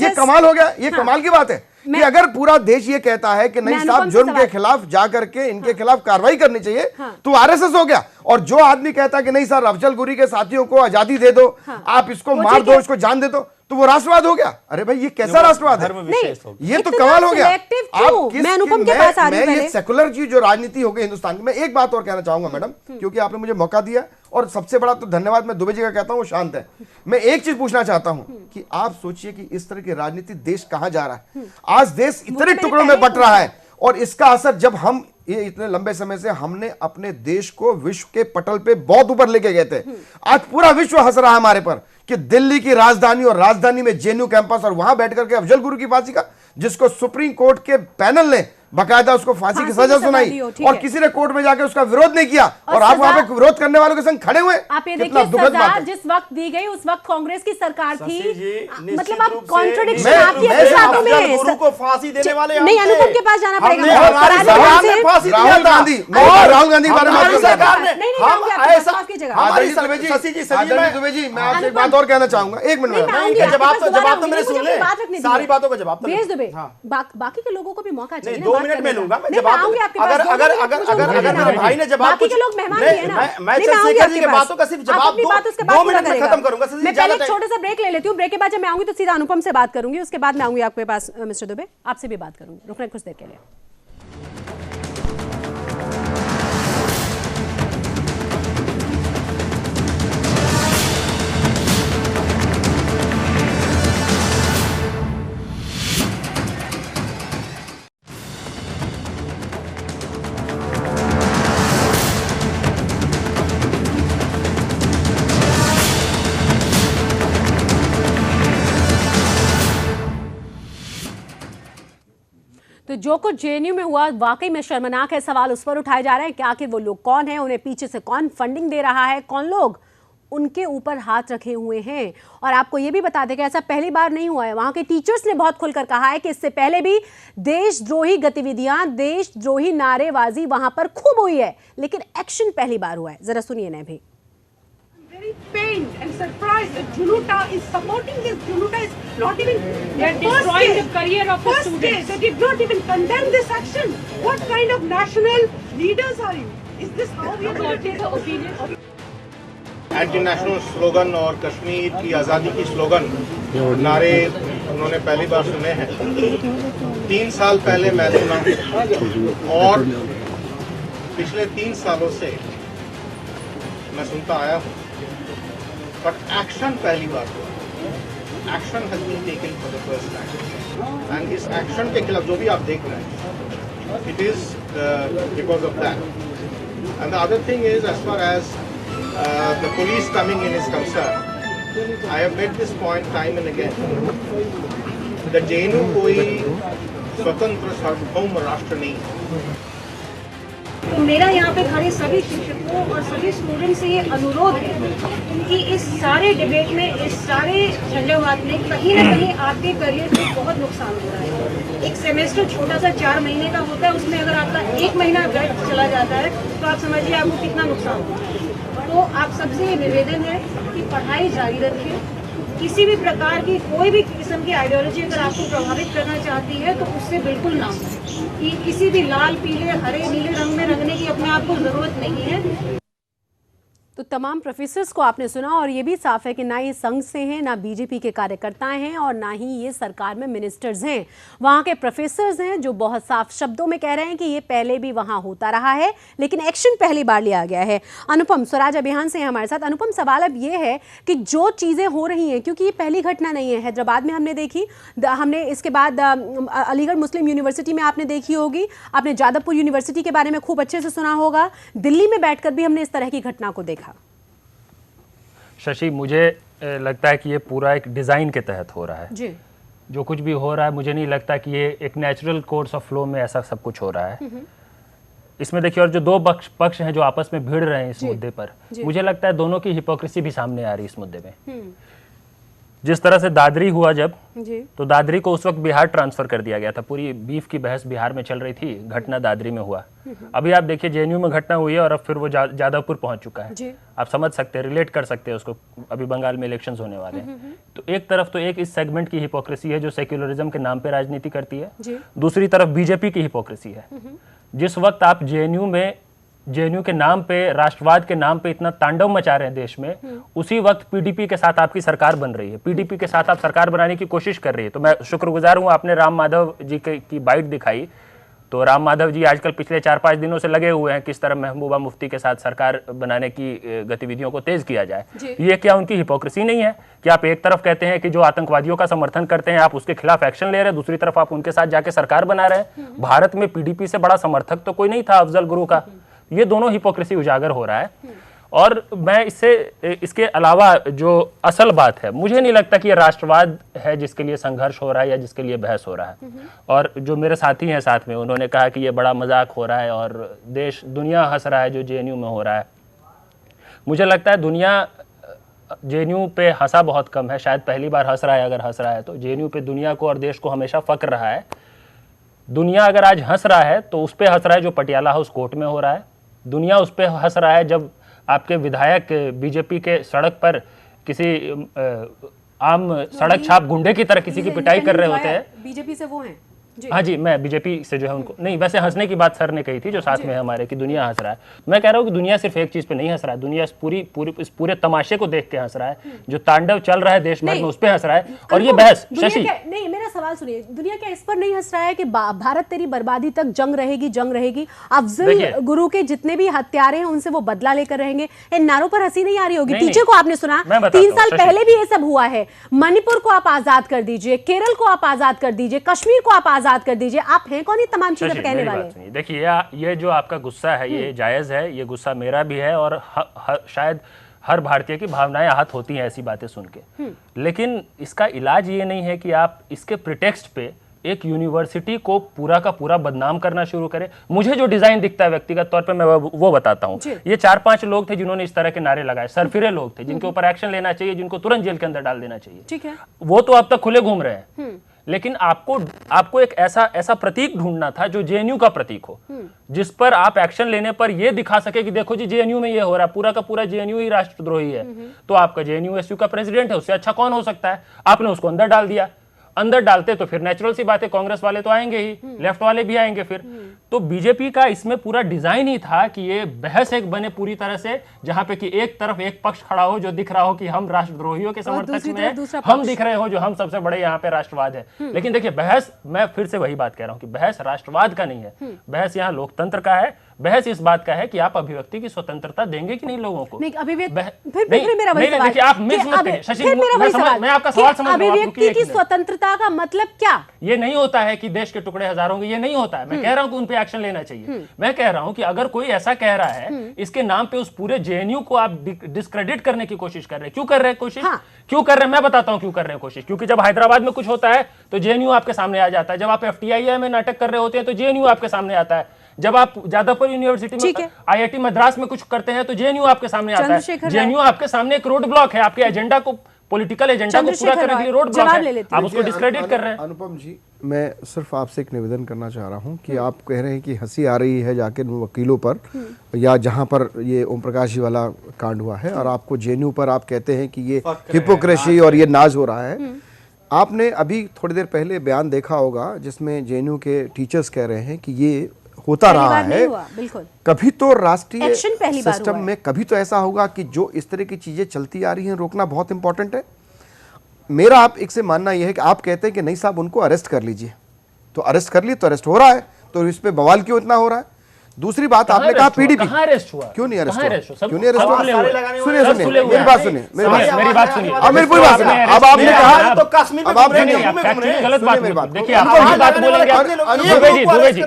ये कमाल हो गया, ये कमाल की बात है कि अगर पूरा देश ये कहता है कि नहीं मैं साहब अनुपम से जुर्म के सवाल- खिलाफ जा करके इनके खिलाफ कार्रवाई करनी चाहिए, हाँ। तो आरएसएस हो गया। और जो आदमी कहता है कि नहीं सर अफजल गुरी के साथियों को आजादी दे दो, आप इसको वो मार ठीक दो, है। इसको जान दे दो, तो वो राष्ट्रवाद हो गया। अरे भाई ये कैसा राष्ट्रवाद है? ये तो इतना कमाल हो गया। selective क्यों? मैं अनुपम के पास आ रही हूं मैं ये पहले। सेकुलर चीज जो राजनीति हो गई हिंदुस्तान की, मैं एक बात और कहना चाहूंगा मैडम, क्योंकि आपने मुझे मौका दिया, और सबसे बड़ा तो धन्यवाद मैं दुबे जी का कहता हूं, वो शांत है। मैं एक चीज पूछना चाहता हूं कि आप सोचिए कि इस तरह की राजनीति देश कहां जा रहा है। आज देश इतने टुकड़ों में बट रहा है, और इसका असर जब हम ये इतने लंबे समय से हमने अपने देश को विश्व के पटल पे बहुत ऊपर लेके गए थे, आज पूरा विश्व हंस रहा है हमारे पर कि दिल्ली की राजधानी और राजधानी में जेएनयू कैंपस, और वहां बैठ करके अफजल गुरु की फांसी का, जिसको सुप्रीम कोर्ट के पैनल ने बाकायदा उसको फांसी की सजा सुनाई, और किसी ने कोर्ट में जाके उसका विरोध नहीं किया, और आप वहां पे विरोध करने वालों के संग खड़े हुए। आप ये कितना देखिए दुखद सजा बात है। जिस वक्त दी गई उस वक्त कांग्रेस की सरकार थी। निश्चित मतलब आप रूप से- कॉन्ट्रडिक्शन मैं- आपकी मैं- अपनी बातों में अफजल है। गुरु को फांसी देने वाले हम नहीं, थे। अनुपम के पास जाना पड़ेगा। हमने हमारी राहुल सरकार गांधी ने से- फांसी दिया राहुल था। गांधी, मैं और राहुल गांधी के बारे में बात हमारी कर रहा सरकार हूं। ने नहीं, हम मैं आपकी ऐसा बात की जगह। हमारी आदरणीय दुबे जी, शशि जी, सही आदरणीय में दुबे जी, मैं आपसे एक अनुपम- बात और कहना चाहूंगा, एक मिनट नहीं, में मैं आऊंगी नहीं, आपके जवाब पास तो दोबारा मेरे आऊंगी, सुन मुझे ले। अपनी बात रखने दीजिए। सारी बातों का जवाब तो भेज दुबे, हाँ। बाकी के लोगों को भी मौका चाहिए नहीं, ना 2 बात मिनट करने में का। लूंगा मैं नहीं, जवाब। आऊंगी आपके पास, अगर 2 अगर मिनट अगर मुझे अगर उनको अगर देना मेरे है। भाई ने जवाब बाकी के कुछ- लोग मेहमान नहीं, भी है ना। मैं नहीं, आऊंगी चंद्रशेखर जी आपके की पास। बातों का सिर्फ आप जवाब अपनी दो। बात उसके 2 बाद मिनट पूरा में करेगा। खत्म करूंगा। मैं पहले एक छोटा सा ब्रेक ले लेती हूँ, ब्रेक के बाद जब मैं आऊंगी तो सीधा अनुपम से बात करूंगी, उसके बाद मैं आऊंगी आपके पास मिस्टर दुबे, आपसे भी बात करूंगी। रुकना कुछ देर के लिए। तो जो कुछ जेएनयू में हुआ वाकई में शर्मनाक है। सवाल उस पर उठाए जा रहे हैं कि आखिर वो लोग कौन हैं, उन्हें पीछे से कौन फंडिंग दे रहा है, कौन लोग उनके ऊपर हाथ रखे हुए हैं। और आपको ये भी बता दें कि ऐसा पहली बार नहीं हुआ है। वहां के टीचर्स ने बहुत खुलकर कहा है कि इससे पहले भी देशद्रोही गतिविधियां, देशद्रोही नारेबाजी वहां पर खूब हुई है, लेकिन एक्शन पहली बार हुआ है। जरा सुनिए ना भी। Very pained and surprised that Juluta is supporting this. Juluta is not even. They are destroying the career of the First students. day, they did not even condemn this action. What kind of national leaders are you? Is this how we are going to take the opinion? Anti national slogan और कश्मीर की आज़ादी की slogan नारे उन्होंने पहली बार सुने हैं। 3 साल पहले मैं सुना, और पिछले 3 सालों से मैं सुनता आया हूँ, बट एक्शन पहली बार हुआ। Action has been taken for the first time, and इस एक्शन के खिलाफ जो भी आप देख रहे हैं, it is because of that. And the other thing is, as far as the police coming in is concerned, I have made this point time and again that JNU कोई स्वतंत्र सार्वभौम राष्ट्र नहीं है। तो मेरा यहाँ पे खड़े सभी शिक्षकों और सभी स्टूडेंट से ये अनुरोध है कि इस सारे डिबेट में, इस सारे झंझावात में कहीं ना कहीं आपके करियर को बहुत नुकसान हो रहा है। एक सेमेस्टर छोटा सा 4 महीने का होता है, उसमें अगर आपका 1 महीना व्यर्थ चला जाता है तो आप समझिए आपको कितना नुकसान होता है। तो आप सबसे ये निवेदन है कि पढ़ाई जारी रखें। किसी भी प्रकार की कोई भी किस्म की आइडियोलॉजी अगर आपको प्रभावित करना चाहती है तो उससे बिल्कुल ना हो। कि किसी भी लाल, पीले, हरे, नीले रंग में रंगने की अपने आप को जरूरत नहीं है। तो तमाम प्रोफेसर्स को आपने सुना, और ये भी साफ है कि ना ये संघ से हैं, ना बीजेपी के कार्यकर्ता हैं, और ना ही ये सरकार में मिनिस्टर्स हैं। वहाँ के प्रोफेसर्स हैं जो बहुत साफ शब्दों में कह रहे हैं कि ये पहले भी वहाँ होता रहा है, लेकिन एक्शन पहली बार लिया गया है। अनुपम स्वराज अभियान से हैं हमारे साथ। अनुपम, सवाल अब ये है कि जो चीज़ें हो रही हैं, क्योंकि ये पहली घटना नहीं है, हैदराबाद में हमने देखी, हमने इसके बाद अलीगढ़ मुस्लिम यूनिवर्सिटी में आपने देखी होगी, आपने जादवपुर यूनिवर्सिटी के बारे में खूब अच्छे से सुना होगा, दिल्ली में बैठकर भी हमने इस तरह की घटना को देखा। शशि, मुझे लगता है कि ये पूरा एक डिज़ाइन के तहत हो रहा है जी। जो कुछ भी हो रहा है, मुझे नहीं लगता कि ये एक नेचुरल कोर्स ऑफ फ्लो में ऐसा सब कुछ हो रहा है। इसमें देखिए, और जो 2 पक्ष हैं जो आपस में भिड़ रहे हैं इस मुद्दे पर, मुझे लगता है दोनों की हिपोक्रेसी भी सामने आ रही है इस मुद्दे में। जिस तरह से दादरी हुआ जब, जी। तो दादरी को उस वक्त बिहार ट्रांसफर कर दिया गया था। पूरी बीफ की बहस बिहार में चल रही थी, घटना दादरी में हुआ। अभी आप देखिए जेएनयू में घटना हुई है और अब फिर वो जादवपुर पहुंच चुका है। जी। आप समझ सकते हैं, रिलेट कर सकते हैं उसको। अभी बंगाल में इलेक्शंस होने वाले हैं। तो एक तरफ तो एक इस सेगमेंट की हिपोक्रेसी है जो सेक्युलरिज्म के नाम पे राजनीति करती है, दूसरी तरफ बीजेपी की हिपोक्रेसी है। जिस वक्त आप जेएनयू के नाम पे, राष्ट्रवाद के नाम पे इतना तांडव मचा रहे हैं देश में, उसी वक्त पीडीपी के साथ आपकी सरकार बन रही है। पीडीपी के साथ आप सरकार बनाने की कोशिश कर रही है। तो मैं शुक्रगुजार हूं, आपने राम माधव जी की बाइट दिखाई। तो राम माधव जी आजकल पिछले 4-5 दिनों से लगे हुए हैं किस तरह महबूबा मुफ्ती के साथ सरकार बनाने की गतिविधियों को तेज किया जाए। ये क्या उनकी हिपोक्रेसी नहीं है कि आप एक तरफ कहते हैं कि जो आतंकवादियों का समर्थन करते हैं आप उसके खिलाफ एक्शन ले रहे हैं, दूसरी तरफ आप उनके साथ जाके सरकार बना रहे हैं। भारत में पीडीपी से बड़ा समर्थक तो कोई नहीं था अफजल गुरु का। ये दोनों हिपोक्रेसी उजागर हो रहा है। और मैं इसके अलावा जो असल बात है, मुझे नहीं लगता कि ये राष्ट्रवाद है जिसके लिए संघर्ष हो रहा है या जिसके लिए बहस हो रहा है। और जो मेरे साथी हैं साथ में, उन्होंने कहा कि ये बड़ा मजाक हो रहा है और दुनिया हंस रहा है जो जेएनयू में हो रहा है। मुझे लगता है दुनिया जेएनयू पे हंसा बहुत कम है, शायद पहली बार हंस रहा है। अगर हंस रहा है तो जेएनयू पे दुनिया को और देश को हमेशा फक्र रहा है। दुनिया अगर आज हंस रहा है तो उस पर हंस रहा है जो पटियाला हाउस कोर्ट में हो रहा है। दुनिया उस पर हंस रहा है जब आपके विधायक बीजेपी के सड़क पर किसी आम सड़क छाप गुंडे की तरह किसी की पिटाई कर रहे होते हैं। बीजेपी से वो हैं। हाँ जी, मैं बीजेपी से जो है उनको नहीं, वैसे हंसने की बात सर ने कही थी जो साथ में है हमारे कि दुनिया हंस रहा है। मैं कह रहा हूँ कि दुनिया सिर्फ एक चीज पे नहीं हंस रहा है, दुनिया इस पूरे तमाशे को देख के हंस रहा है। जो तांडव चल रहा है देश भर में उस पे हंस रहा है। और ये बहस शशि नहीं, मेरा सवाल सुनिए, दुनिया क्या इस पर नहीं हंस रहा है कि भारत तेरी बर्बादी तक जंग रहेगी। अफजल गुरु के जितने भी हत्यारे हैं उनसे वो बदला लेकर रहेंगे। इन नारों पर हंसी नहीं आ रही होगी। टीचर को आपने सुना, 3 साल पहले भी ये सब हुआ है। मणिपुर को आप आजाद कर दीजिए, केरल को आप आजाद कर दीजिए, कश्मीर को आप आजाद कर दीजिए। आप हैं कौन ये तमाम चीजें कहने वाले? देखिए, ये जो आपका गुस्सा है ये जायज है, ये गुस्सा मेरा भी है और शायद हर भारतीय की भावनाएं आहत होती हैं ऐसी बातें सुन के। लेकिन इसका इलाज ये नहीं है कि आप इसके प्रिटेक्स्ट पे एक यूनिवर्सिटी को पूरा का पूरा बदनाम करना शुरू करें। मुझे जो डिजाइन दिखता है व्यक्तिगत तौर पे मैं वो बताता हूँ। ये 4-5 लोग थे जिन्होंने इस तरह के नारे लगाए, सरफिरे लोग थे जिनके ऊपर एक्शन लेना चाहिए, जिनको तुरंत जेल के अंदर डाल देना चाहिए। ठीक है, वो तो अब तक खुले घूम रहे हैं। लेकिन आपको एक ऐसा प्रतीक ढूंढना था जो जेएनयू का प्रतीक हो, जिस पर आप एक्शन लेने पर यह दिखा सके कि देखो जी जेएनयू में ये हो रहा है, पूरा का पूरा जेएनयू ही राष्ट्रद्रोही है। तो आपका जेएनयू एसयू का प्रेसिडेंट है, उससे अच्छा कौन हो सकता है? आपने उसको अंदर डाल दिया। अंदर डालते तो फिर नेचुरल सी बात है, कांग्रेस वाले तो आएंगे ही, लेफ्ट वाले भी आएंगे फिर। तो बीजेपी का इसमें पूरा डिजाइन ही था कि ये बहस एक बने पूरी तरह से, जहां पे कि एक तरफ एक पक्ष खड़ा हो जो दिख रहा हो कि हम राष्ट्रद्रोहियों के समर्थक में हैं, हम दिख रहे हो जो हम सबसे बड़े यहाँ पे राष्ट्रवाद है। लेकिन देखिए, बहस, मैं फिर से वही बात कह रहा हूँ कि बहस राष्ट्रवाद का नहीं है, बहस यहाँ लोकतंत्र का है। बहस इस बात का है कि आप अभिव्यक्ति की स्वतंत्रता देंगे कि नहीं लोगों को। अभिव्यक्ति की स्वतंत्रता का मतलब क्या? ये नहीं होता है कि देश के टुकड़े हजारों के, ये नहीं होता है। मैं कह रहा हूं कि उन पे एक्शन लेना चाहिए। मैं कह रहा हूं कि अगर कोई ऐसा कह रहा है, इसके नाम पे उस पूरे जेएनयू को आप डिस्क्रेडिट करने की कोशिश कर रहे हैं। क्यों कर रहे हैं कोशिश? क्यों कर रहे हैं? मैं बताता हूं क्यों कर रहे हैं कोशिश। क्योंकि जब हैदराबाद में कुछ होता है तो जेएनयू आपके सामने आ जाता है। जब आप एफटीआईआई में नाटक कर रहे होते हैं तो जेएनयू आपके सामने आता है। जब आप जादवपुर यूनिवर्सिटी में, आईआईटी मद्रास में कुछ करते हैं तो जेएनयू आपके सामने आता है। जेएनयू आपके सामने एक रोड ब्लॉक है, आपके एजेंडा को, पॉलिटिकल एजेंडा को पूरा करने के लिए रोड ब्लॉक है। आप उसको डिस्क्रेडिट कर रहे हैं। अनुपम जी, मैं सिर्फ आपसे एक निवेदन करना चाह रहा हूं कि आप कह रहे हैं कि हंसी आ रही है जाके वकीलों पर या जहां पर ये ओम प्रकाश जी वाला कांड हुआ है, और आपको जेएनयू पर आप कहते हैं कि ये हिपोक्रेसी और ये नाज हो रहा है। आपने अभी थोड़ी देर पहले बयान देखा होगा जिसमें जेएनयू के टीचर्स कह रहे हैं कि ये होता रहा है, कभी तो राष्ट्रीय सिस्टम में कभी तो ऐसा होगा कि जो इस तरह की चीजें चलती आ रही हैं रोकना बहुत इंपॉर्टेंट है। मेरा आप एक से मानना यह है कि आप कहते हैं कि नहीं साहब उनको अरेस्ट कर लीजिए, तो अरेस्ट कर लिए तो अरेस्ट हो रहा है, तो इस पे बवाल क्यों इतना हो रहा है? दूसरी बात आपने कहा पीडीपी क्यों नहीं अरेस्ट हुआ? क्यों नहीं अरेस्ट हुआ? सुनिए मेरी बात सुनिए, मेरी बात सुनिए, अब मेरी पूरी बात सुनिए। अब आपने कहा तो कश्मीर में, अब आप गलत बात, मेरी बात देखिए, आप सही बात बोलेंगे दुबे जी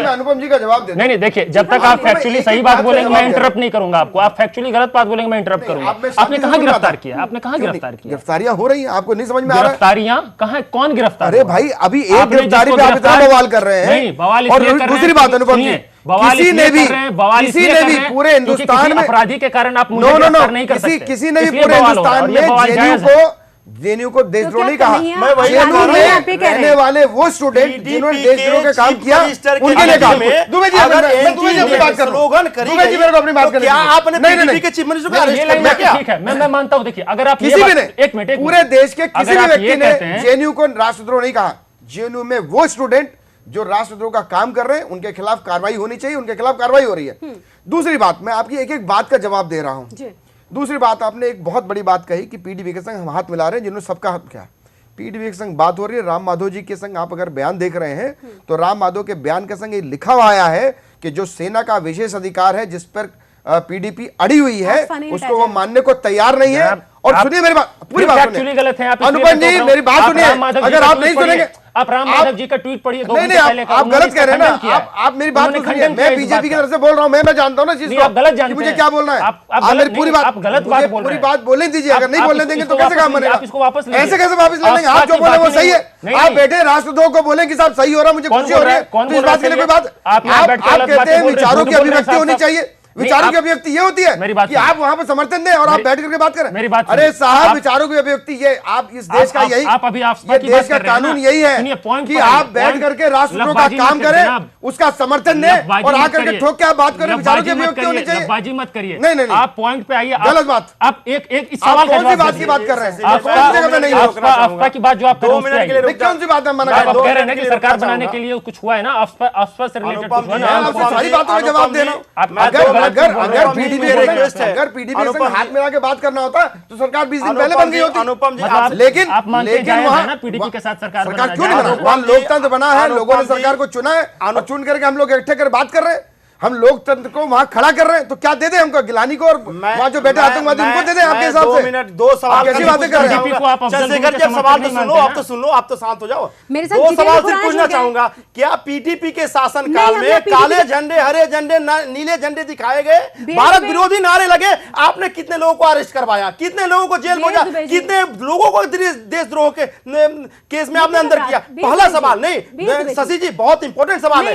अनुपम जी का जवाब दे। नहीं देखिए, जब तक आप फैक्चुअली सही बात बोलेंगे मैं इंटरप्ट नहीं करूंगा आपको। आप फैक्चुअली गलत बात बोलेंगे मैं इंटरप्ट करूंगा। आपने कहां गिरफ्तार किया? आपने कहां गिरफ्तार किया? गिरफ्तारियां हो रही हैं, आपको नहीं समझ में आ रहा है? गिरफ्तारियां कहां, कौन गिरफ्तार? अरे भाई, अभी एक गिरफ्तारी पे आप इतना बवाल कर रहे हैं। नहीं, बवाल और दूसरी बात अनुपम जी, किसी ने भी पूरे हिंदुस्तान में अपराधी के कारण आप नो नहीं कर सकते। किसी ने भी पूरे हिंदुस्तान में जेएनयू को देशद्रोह नहीं कहा। जेएनयू में रहने वाले वो स्टूडेंट जिन्होंने देशद्रोह का काम किया उनके लिए काम। दुबे जी अपनी बात कर, दुबे जी मेरे को अपनी बात करनी, क्या आपने पीडीपी के चीफ मिनिस्टर को अरेस्ट कर लिया क्या? ठीक है, मैं मानता हूं। देखिए, अगर आप किसी भी ने, एक मिनट, पूरे देश के किसी भी व्यक्ति ने जेएनयू को राष्ट्रद्रोह नहीं कहा। जेएनयू में वो स्टूडेंट जो राष्ट्रद्रोह का काम कर रहे हैं उनके खिलाफ कार्रवाई होनी चाहिए, उनके खिलाफ कार्रवाई हो रही है। दूसरी बात, मैं आपकी एक एक बात का जवाब दे रहा हूं। दूसरी बात, आपने एक बहुत बड़ी बात कही कि पीडीपी के संग हम हाथ मिला रहे हैं, जिन्होंने सबका हाथ किया। पीडीपी के संग बात हो रही है, राम माधव जी के संग आप अगर बयान देख रहे हैं तो राम माधव के बयान के संग ये लिखा हुआ आया है कि जो सेना का विशेष अधिकार है जिस पर पीडीपी अड़ी हुई है उसको वो मानने को तैयार नहीं है। और सुनिए मेरी बात, पूरी बात सुनिए, गलत है। अनुपम जी मेरी बात सुनिए, अगर आप नहीं सुनेंगे, आप राम माधव जी का ट्वीट पढ़िए। नहीं, आप गलत कह रहे हैं ना। आप मेरी बात सुनिए, मैं बीजेपी की तरफ से बोल रहा हूं, मैं जानता हूं ना चीज को, आप गलत जानते हैं, मुझे क्या बोलना है। आप मेरी पूरी बात, पूरी बात बोलने दीजिए। अगर नहीं बोलने देंगे तो कैसे काम बनेगा? ऐसे कैसे वापस ले लेंगे? आप जो बोले वो सही है। आप बैठे राष्ट्रद्रोह को बोलें कि साहब सही हो रहा, मुझे खुशी हो रही है, तो इस बात के लिए कोई बात। आप कहते हैं विचारों की अभिव्यक्ति होनी चाहिए। विचारों की अभिव्यक्ति ये होती है कि आप वहां पर समर्थन दें और आप बैठ करके बात करें। मेरी बात, अरे साहब, विचारों की अभिव्यक्ति ये आप इस देश का यही, ये देश का कानून यही है कि आप बैठ करके राष्ट्रद्रोह का काम करें, उसका समर्थन दें और आकर के ठोक के आप बात करें। विचारों की अभिव्यक्ति होनी चाहिए। बाजी मत करिए। नहीं, आप पॉइंट पे आइए। गलत बात। आप एक सवाल कौन सी बात की बात कर रहे हैं? अफवाह की बात जो आप 2 मिनट के लिए कौन सी बात आप कह रहे हैं कि सरकार बनाने के लिए कुछ हुआ है ना, अफवाह से रिलेटेड कुछ हुआ ना, सारी बातों का जवाब देना। अगर पीडीपी से हाथ मिला के बात करना होता तो सरकार 20 दिन पहले बन गई होती। अनुपम जी, लेकिन वहाँ पीडीपी के साथ सरकार क्यों नहीं बना? वहाँ लोकतंत्र बना है, लोगों ने सरकार को चुना है और चुन करके हम लोग इकट्ठे कर बात कर रहे हैं। हम लोकतंत्र को वहां खड़ा कर रहे हैं तो क्या दे दे हमको? गिलानी को और वहां जो बैठे आतंकवादी उनको दे दे आपके हिसाब से? 2 मिनट 2 सवाल कैसी बातें कर रहे हैं? चंद्रशेखर जी, सवाल तो सुन लो, आप तो सुन लो, आप तो शांत हो जाओ। 2 सवाल सिर्फ पूछना चाहूंगा, क्या पीडीपी के शासन काल में काले झंडे, हरे झंडे, नीले झंडे दिखाए गए, भारत विरोधी नारे लगे, आपने कितने लोगों को अरेस्ट करवाया, कितने लोगों को जेल भेजा, कितने लोगों को देशद्रोह के केस में आपने अंदर किया? पहला सवाल। नहीं शशि जी, बहुत इंपॉर्टेंट सवाल है।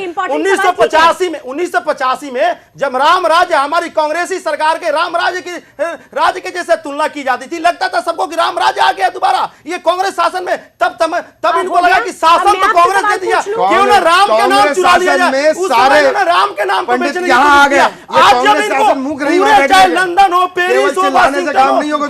1985 में जब राम राज्य, हमारी कांग्रेसी सरकार के राम राज्य के जैसे तुलना की जाती थी, लगता था सबको कि राम राज्य आ गया दोबारा ये कांग्रेस शासन में। तब इनको लगा कि शासन तो कांग्रेस ने दिया, क्यों ना राम के नाम चुरा लिया जाए। उस समय में राम के नाम को बेचने की कोशिश किया। आज जब इनको चाहे लंदन हो, पेरिस हो,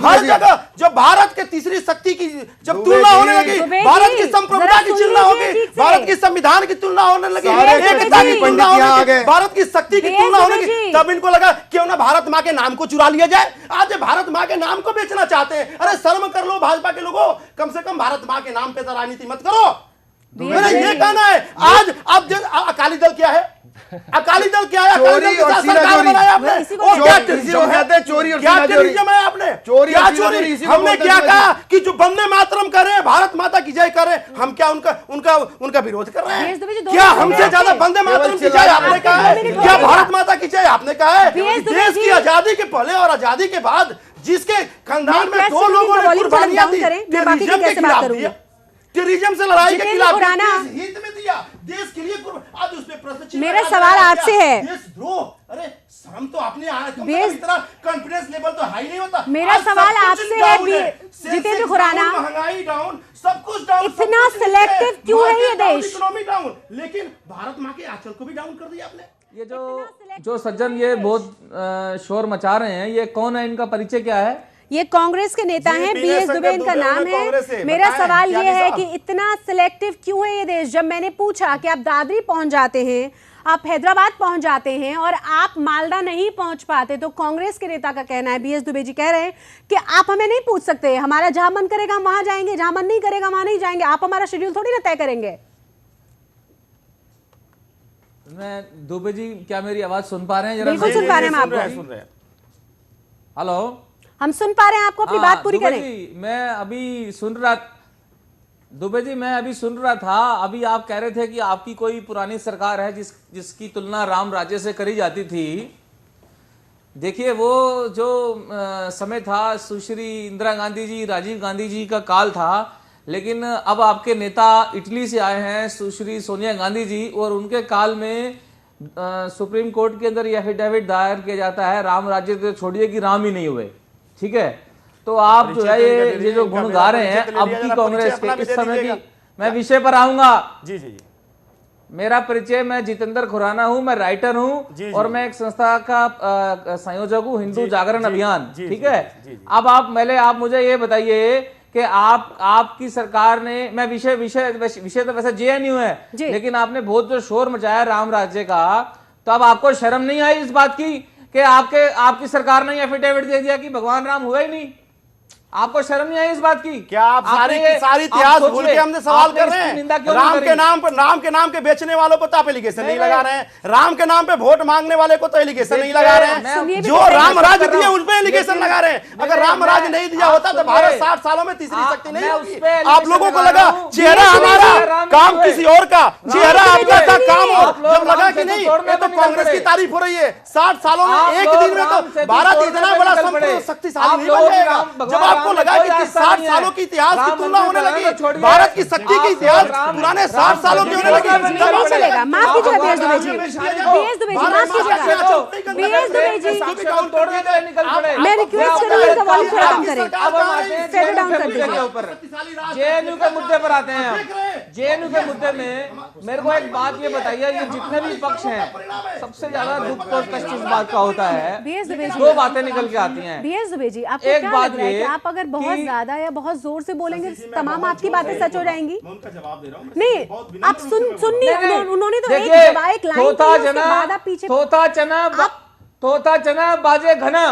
हर जगह जब भारत के तीसरी शक्ति की जब तुलना होने लगी, भारत की संप्रभुता की तुलना होगी, भारत की संविधान की तुलना होने लगी, एकता की तुलना होने लगी, भारत की शक्ति की तुलना होने लगी, तब इनको लगा क्यों ना भारत मां के नाम को चुरा लिया जाए। आज भारत मां के नाम को बेचना चाहते हैं। अरे शर्म कर लो भाजपा के लोगों, कम से कम भारत मां के नाम पे तो राजनीति मत करो। मेरा ये कहना है। आज अब अकाली दल क्या है? अकाली दल क्या है? अकाली दल का सरकार बनाया आपने, और क्या चोरी और क्या टेररिज्म है आपने? क्या चोरी? हमने क्या कहा कि जो वंदे मातरम करे, भारत माता की जय करे, हम क्या उनका विरोध कर रहे हैं? क्या हमसे ज्यादा वंदे मातरम की जय आपने कहा है? क्या भारत माता की जय आपने कहा है? देश की आजादी के पहले और आजादी के बाद जिसके खानदान में 2 लोगों ने कुर्बानियां दी, टेररिज्म के खिलाफ दिया, टेररिज्म से लड़ाई के खिलाफ हित में दिया, देश के लिए आज उस पे प्रश्न। मेरा सवाल आपसे है, देशद्रोह, अरे शाम तो आपने इतना कॉन्फिडेंस लेवल तो हाई नहीं होता। मेरा सवाल आपसे है जितेंद्र खुराना, महंगाई डाउन, सब कुछ डाउन, इतना सिलेक्टिव क्यों है ये देश? इकोनॉमी डाउन, लेकिन भारत माँ के आंचल को भी डाउन कर दिया आपने। ये जो सज्जन ये बहुत शोर मचा रहे हैं, ये कौन है, इनका परिचय क्या है? ये कांग्रेस के नेता हैं, बीएस दुबे इनका नाम है। मेरा सवाल ये है कि इतना सिलेक्टिव क्यों है ये देश? जब मैंने पूछा कि आप दादरी पहुंच जाते हैं, आप हैदराबाद पहुंच जाते हैं और आप मालदा नहीं पहुंच पाते, तो कांग्रेस के नेता का कहना है, बीएस दुबे जी कह रहे हैं कि आप हमें नहीं पूछ सकते, हमारा जहां मन करेगा हम वहां जाएंगे, जहां मन नहीं करेगा वहां नहीं जाएंगे, आप हमारा शेड्यूल थोड़ी ना तय करेंगे। मैं दुबे जी, क्या मेरी आवाज सुन पा रहे हैं? जरा बिल्कुल सुन पा रहे हैं, आपको हेलो, हम सुन पा रहे हैं, आपको अपनी बात पूरी करें। मैं अभी सुन रहा, दुबे जी मैं अभी सुन रहा था, अभी आप कह रहे थे कि आपकी कोई पुरानी सरकार है जिसकी तुलना राम राज्य से करी जाती थी। देखिए वो जो समय था, सुश्री इंदिरा गांधी जी, राजीव गांधी जी का काल था, लेकिन अब आपके नेता इटली से आए हैं सुश्री सोनिया गांधी जी, और उनके काल में सुप्रीम कोर्ट के अंदर यह एफिडेविट दायर किया जाता है राम राज्य तो छोड़िए कि राम ही नहीं हुए, ठीक है। तो आप जो है ये जो गुण गा रहे हैं अब की कांग्रेस के इस समय की, मैं विषय पर आऊंगा। जी जी जी। मेरा परिचय, मैं जितेंद्र खुराना हूं, मैं राइटर हूं और मैं एक संस्था का संयोजक हूं, हिंदू जागरण अभियान, ठीक है। अब आप मुझे ये बताइए कि आपकी सरकार ने, मैं विषय तो वैसे जेएनयू है, लेकिन आपने बहुत जो शोर मचाया राम राज्य का, तो अब आपको शर्म नहीं आई इस बात की कि आपकी सरकार ने एफिडेविट दे दिया कि भगवान राम हुआ ही नहीं? आपको शर्म नहीं आई इस बात की? क्या आप सारी इतिहास भूल के हमसे सवाल कर रहे हैं? राम के नाम के बेचने वालों को तो आप एलिगेशन नहीं लगा रहे हैं, राम के नाम पे वोट मांगने वाले को तो एलिगेशन नहीं लगा रहे हैं, जो राम राज्य दिए उस पे एलिगेशन लगा रहे हैं। अगर राम राज्य नहीं दिया होता तो भारत 60 सालों में तीसरी शक्ति नहीं होती। आप लोगों को लगा चेहरा हमारा, काम किसी और का, चेहरा आपका था, काम और, जब लगा कि नहीं ये तो कांग्रेस की तारीफ हो रही है, 60 सालों में एक दिन में तो भारत इतना बड़ा शक्तिशाली नहीं बन जाएगा। जब आपको लगा कि 60 सालों की इतिहास की तुलना होने लगी, भारत की शक्ति की इतिहास पुराने 60 सालों की होने लगी, नहीं चलेगा। माफ कीजिएगा बीएस दुबे जी, बीएस दुबे जी माफ कीजिएगा, बीएस दुबे जी मैं रिक्वेस्ट करूंगी कि वॉल्यूम थोड़ा कम करें, फेड डाउन कर दीजिए। जेएनयू के मुद्दे पर आते हैं। जेएनयू के मुद्दे में मेरे को एक बात ये बताइए, ये जितने भी पक्ष हैं, सबसे ज्यादा दुख तो कष्ट इस बात का होता है, दो बातें निकल के आती हैं। बीएस दुबे जी, आपको क्या लग रहा है कि आप अगर बहुत ज्यादा या बहुत जोर से बोलेंगे तमाम आपकी बातें सच हो जाएंगी? नहीं, आप सुनिए, उन्होंने तो एक लाइन पीछे थोथा चना बाजे घना।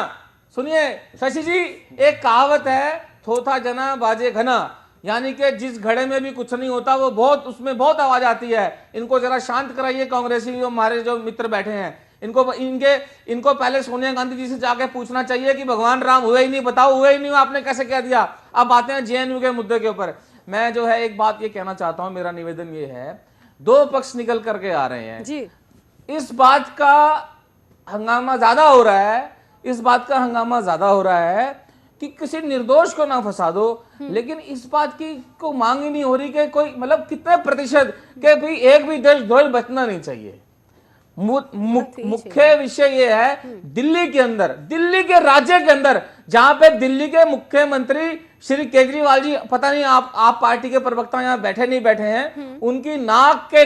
सुनिए शशि जी, एक कहावत है, थोथा चना बाजे घना, यानी कि जिस घड़े में भी कुछ नहीं होता वो उसमें बहुत आवाज आती है। इनको जरा शांत कराइए कांग्रेसी, हमारे जो मित्र बैठे हैं, इनको पहले सोनिया गांधी जी से जाके पूछना चाहिए कि भगवान राम हुए ही नहीं, बताओ हुए ही नहीं, आपने कैसे कह दिया। अब आते हैं जेएनयू के मुद्दे के ऊपर। मैं जो है एक बात ये कहना चाहता हूं, मेरा निवेदन ये है, दो पक्ष निकल करके आ रहे हैं जी। इस बात का हंगामा ज्यादा हो रहा है, इस बात का हंगामा ज्यादा हो रहा है कि किसी निर्दोष को ना फंसा दो, लेकिन इस बात की को मांग ही नहीं हो रही कि कोई मतलब कितने प्रतिशत के भी एक भी देशद्रोही बचना नहीं चाहिए। मुख्य विषय ये है, दिल्ली के अंदर, दिल्ली के राज्य के अंदर, जहां पे दिल्ली के मुख्यमंत्री श्री केजरीवाल जी, पता नहीं आप पार्टी के प्रवक्ता यहां बैठे नहीं बैठे हैं, उनकी नाक के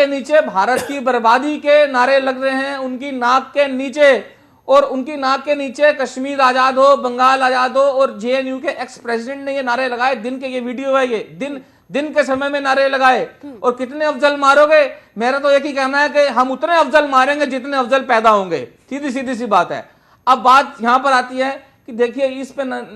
नीचे भारत की बर्बादी के नारे लग रहे हैं, उनकी नाक के नीचे, और उनकी नाक के नीचे कश्मीर आजाद हो, बंगाल आजाद हो, और जेएनयू के एक्स प्रेसिडेंट ने ये नारे लगाए, दिन के ये वीडियो है, ये दिन के समय में नारे लगाए। और कितने अफजल मारोगे? मेरा तो एक ही कहना है कि हम उतने अफजल मारेंगे जितने अफजल पैदा होंगे, सीधी सी बात है। अब बात यहां पर आती है कि देखिए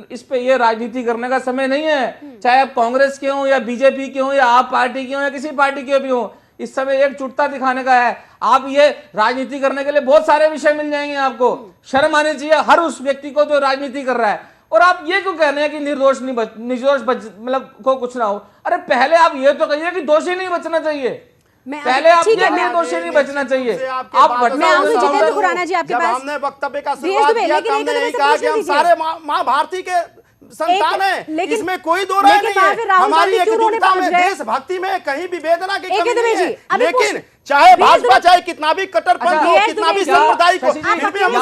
इस पे ये राजनीति करने का समय नहीं है, चाहे आप कांग्रेस के हो या बीजेपी के हो या आप पार्टी के हो या किसी पार्टी के भी हो, इस समय एक चुटता दिखाने का है। आप ये राजनीति करने के लिए बहुत सारे विषय मिल जाएंगे आपको, शर्म आनी चाहिए हर उस व्यक्ति को जो राजनीति कर रहा है। और आप ये क्यों कह रहे हैं कि निर्दोष मतलब को कुछ ना हो? अरे पहले आप ये तो कहिए कि दोषी नहीं बचना चाहिए, पहले आप ये दोषी नहीं बचना चाहिए। आप जितेंद्र खुराना जी आपके पास, हमने वक्तव्य का शुरुआत किया, हमने यही कहा कि हम सारे माँ भारती के संतान है, इसमें कोई दो राय नहीं है। हमारी एकजुटता में, देशभक्ति में कहीं भी वेदना की कमी नहीं है, लेकिन चाहे भाजपा चाहे कितना भी कट्टरपंथ हो, कितना भी सांप्रदायिक हो, फिर भी हम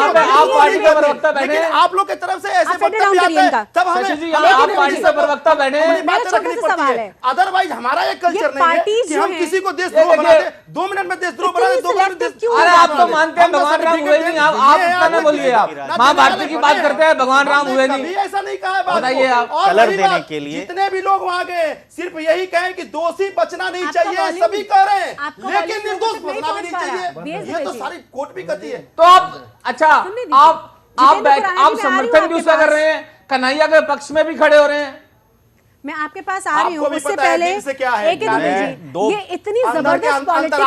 लेकिन आप लोग की तरफ से ऐसे वक्तव्य आते हैं, तब हमें आप पार्टी का प्रवक्ता बैठे, बात रखनी पड़ती है। अदरवाइज हमारा एक कल्चर नहीं है कि हम किसी को देशद्रोह बनाते, 2 मिनट में देशद्रोह बनाते, 2 मिनट में। अरे आप तो मानते हैं भगवान राम हुए नहीं, आप इतना ना बोलिए, आप महाभारत की बात करते हैं, भगवान राम हुए नहीं, ऐसा नहीं कहा है। बताइए आप कलर देने के लिए जितने भी लोग वहां गए सिर्फ यही कहें कि दोषी बचना नहीं चाहिए, सभी कह रहे हैं, लेकिन निर्दोष बचना भी नहीं चाहिए, ये तो सारी कोर्ट भी कहती है। तो आप अच्छा आप समर्थन भी उसका कर रहे हैं, कन्हैया के पक्ष में भी खड़े हो रहे हैं। मैं आपके पास आ रही हूँ, उससे पहले ये इतनी जबरदस्त पॉलिटिक्स,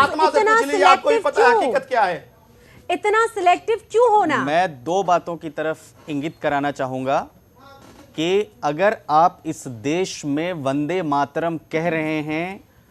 आपको भी पता है हकीकत क्या है, इतना सिलेक्टिव क्यों होना? मैं 2 बातों की तरफ इंगित कराना चाहूंगा कि अगर आप इस देश में वंदे मातरम कह रहे हैं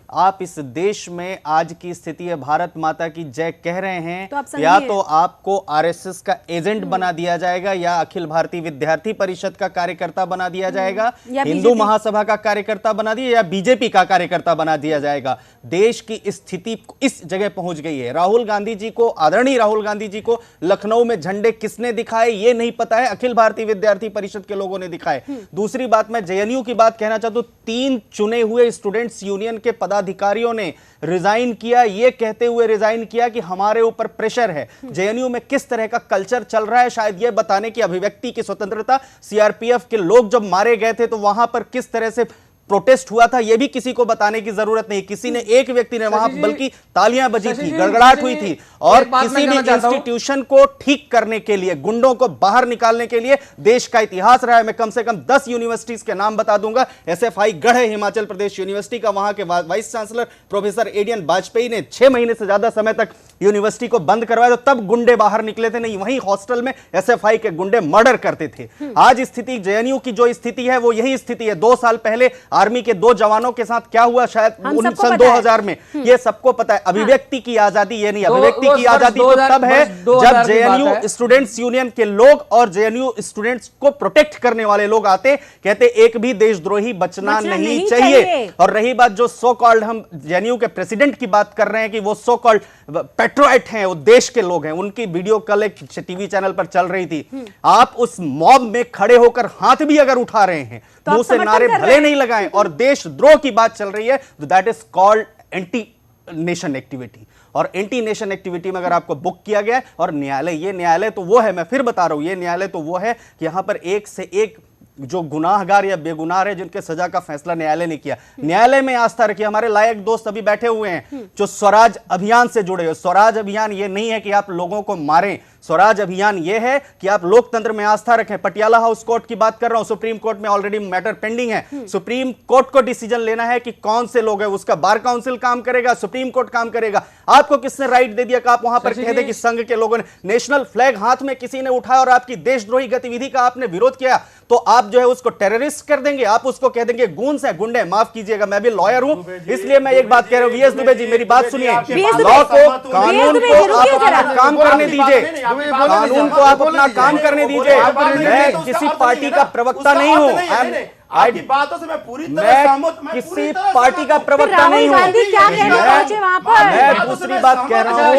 आप इस देश में आज की स्थिति है भारत माता की जय कह रहे हैं, तो आप समझिए। या तो आपको आरएसएस का एजेंट बना दिया जाएगा, या अखिल भारतीय विद्यार्थी परिषद का कार्यकर्ता बना दिया जाएगा, या हिंदू बीजेपी। महासभा का कार्यकर्ता बना दिया, या बीजेपी का कार्यकर्ता बना दिया जाएगा। देश की स्थिति इस जगह पहुंच गई है। राहुल गांधी जी को, आदरणीय राहुल गांधी जी को लखनऊ में झंडे किसने दिखाए ये नहीं पता है, अखिल भारतीय विद्यार्थी परिषद के लोगों ने दिखाए। दूसरी बात, मैं जेएनयू की बात कहना चाहता हूं, 3 चुने हुए स्टूडेंट्स यूनियन के पदाधिकारियों ने रिजाइन किया, ये कहते हुए रिजाइन किया कि हमारे ऊपर प्रेशर है। जेएनयू में किस तरह का कल्चर चल रहा है शायद ये बताने की, अभिव्यक्ति की स्वतंत्रता, सीआरपीएफ के लोग जब मारे गए थे तो वहां पर किस तरह से प्रोटेस्ट हुआ था ये भी किसी को बताने की जरूरत नहीं। किसी ने, एक व्यक्ति ने वहां बल्कि तालियां बजी थी, गड़गड़ाहट हुई थी, और किसी भी इंस्टीट्यूशन को ठीक करने के लिए, गुंडों को बाहर निकालने के लिए देश का इतिहास रहा है। मैं कम से कम 10 यूनिवर्सिटीज के नाम बता दूंगा। एसएफआई गढ़ है हिमाचल प्रदेश यूनिवर्सिटी का, वहां के वाइस चांसलर प्रोफेसर एडियन वाजपेयी ने 6 महीने से ज्यादा समय तक यूनिवर्सिटी को बंद करवाया, तो तब गुंडे बाहर निकले थे, नहीं वहीं हॉस्टल में एसएफआई के गुंडे मर्डर करते थे। आज स्थिति जेएनयू की जो स्थिति है वो यही स्थिति है। 2 साल पहले आर्मी के 2 जवानों के साथ क्या हुआ शायद सन 2000 में, ये सबको पता है। अभिव्यक्ति की आजादी ये नहीं, अभिव्यक्ति की आजादी तो तब है जब जेएनयू स्टूडेंट्स यूनियन के लोग और जेएनयू स्टूडेंट्स को प्रोटेक्ट करने वाले लोग आते, कहते एक भी देशद्रोही बचना नहीं चाहिए। और रही बात जो सो कॉल्ड, हम जेएनयू के प्रेसिडेंट की बात कर रहे हैं कि वो सो कॉल्ड पेट्रोइट हैं, वो देश के लोग हैं, उनकी वीडियो कल एक टीवी चैनल पर चल रही थी। आप उस मॉब में खड़े होकर हाथ भी अगर उठा रहे हैं, मुंह से नारे भले नहीं लगाएं, और देशद्रोह की बात चल रही है, तो that is called anti nation activity. और एंटी नेशन एक्टिविटी में अगर आपको बुक किया गया, और न्यायालय, ये न्यायालय तो वो है, मैं फिर बता रहा हूं, ये न्यायालय तो वो है कि यहां पर एक से एक जो गुनाहगार या बेगुनाह है जिनके सजा का फैसला न्यायालय ने किया, न्यायालय में आस्था रखिए। हमारे लायक दोस्त अभी बैठे हुए हैं जो स्वराज अभियान से जुड़े हो। स्वराज अभियान ये नहीं है कि आप लोगों को मारें, स्वराज अभियान यह है कि आप लोकतंत्र में आस्था रखें। पटियाला हाउस कोर्ट की बात कर रहा हूं, सुप्रीम कोर्ट में ऑलरेडी मैटर पेंडिंग है। सुप्रीम कोर्ट को डिसीजन लेना है कि कौन से लोग हैं, उसका बार काउंसिल काम करेगा, सुप्रीम कोर्ट काम करेगा। आपको किसने राइट दे दिया कि आप वहां पर कह दे कि संघ के लोगों ने नेशनल फ्लैग हाथ में किसी ने उठाया और आपकी देशद्रोही गतिविधि का आपने विरोध किया, तो आप जो है उसको टेररिस्ट कर देंगे, आप उसको कह देंगे गूंस है, गुंडे। माफ कीजिएगा, मैं भी लॉयर हूं, इसलिए मैं एक बात कह रहा हूं। वीएस दुबे जी, मेरी बात सुनिए, लॉ को, कानून को आप अपना काम करने दीजिए, कानून को आप अपना काम करने दीजिए। मैं किसी पार्टी का प्रवक्ता नहीं हूं, आपकी बातों से मैं पूरी तरह सहमत, मैं किसी पार्टी का प्रवक्ता नहीं हूं। राहुल गांधी क्या कहना पहुंचे वहां पर? मैं दूसरी बात कह रहा हूं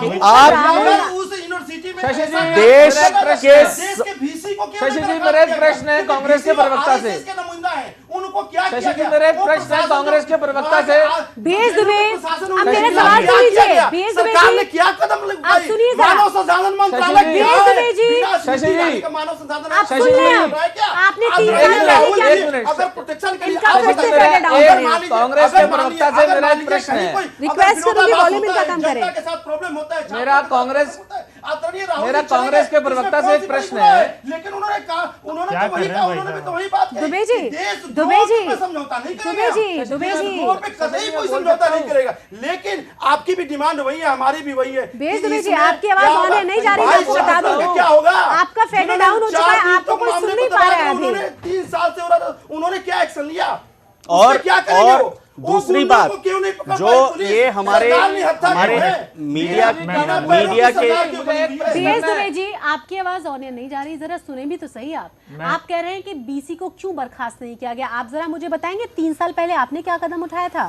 कि आप उस यूनिवर्सिटी में देश के शशि जी, मेरा एक प्रश्न है कांग्रेस के प्रवक्ता से, उनको क्या शशि जी, मेरा एक प्रश्न है कांग्रेस के प्रवक्ता से। बीएस दुबे, अब मेरा सवाल सुन लीजिए। बीएस दुबे सरकार ने जी, क्या कदम आप सुनिए जरा। मानव संसाधन मंत्रालय, बीएस दुबे जी, शशि जी, मानव संसाधन, आप सुन रहे हैं, आपने 3 साल पहले क्या किया? अगर प्रोटेक्शन के लिए इनका फिर से पहले डाउन करें। कांग्रेस के प्रवक्ता से मेरा एक प्रश्न है, रिक्वेस्ट करूंगी वॉल्यूम इनका कम करें। के साथ प्रॉब्लम होता है, मेरा कांग्रेस के प्रवक्ता से एक प्रश्न है, लेकिन उन्होंने कहा, उन्होंने तो वही कहा, उन्होंने भी तो वही बात कही। दुबे जी, दुबे जी समझौता नहीं करेगा, दुबे जी, कतई कोई समझौता नहीं करेगा। लेकिन आपकी भी डिमांड वही है, हमारी भी वही है। बीएस दुबे जी, आपकी आवाज ऑन नहीं जा रही, आपको बता दूं क्या होगा, आपका फेडर डाउन हो चुका है, आपको कोई सुन नहीं पा रहा है अभी। 3 साल से हो रहा था, उन्होंने क्या एक्शन लिया, और क्या करेंगे वो? दूसरी बात, जो ये हमारे मीडिया के बीएस दुबे जी, आपकी आवाज ऑन नहीं जा रही, जरा सुने भी तो सही। आप कह रहे हैं कि बीसी को क्यों बर्खास्त नहीं किया गया, आप जरा मुझे बताएंगे 3 साल पहले आपने क्या कदम उठाया था?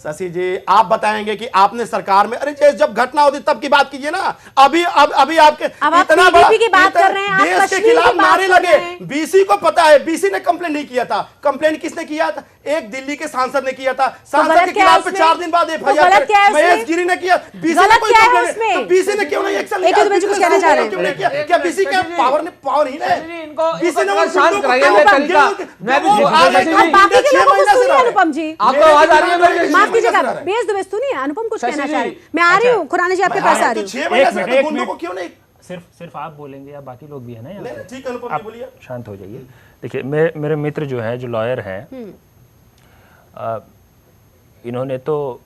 शशि जी, आप बताएंगे कि आपने सरकार में, अरे जब घटना होती तब की बात कीजिए ना। अभी आपके इतना बड़ा की बात कर रहे हैं, आप देश के खिलाफ नारे लगे, बीसी को पता है, बीसी ने कंप्लेन नहीं किया था। कंप्लेन किसने किया था? एक दिल्ली के सांसद ने किया था। सांसद के खिलाफ 4 दिन बाद एफआईआर महेश गिरी ने किया। बीसी ने कोई कंप्लेन, तो बीसी ने क्यों नहीं एक्शन लिया? कुछ कहना चाह रहे हैं क्या बीसी के पावर नहीं है? बीसी ने शांत कराइए, मैं भी अनुपम जी, आपको आवाज आ रही है मेरी? माफ कीजिएगा बीएस दुबे, सुनिए, अनुपम कुछ कहना चाह रही है। मैं आ रही हूँ, खुराना जी आपके पास आ रही हूँ। 6 महीने से गुंडों को क्यों नहीं? सिर्फ आप बोलेंगे या बाकी लोग भी है ना यहाँ पे? ठीक है, अनुपम जी बोलिए। शांत हो जाइए। देखिए, मेरे मित्र जो है, जो लॉयर हैं, इन्होंने तो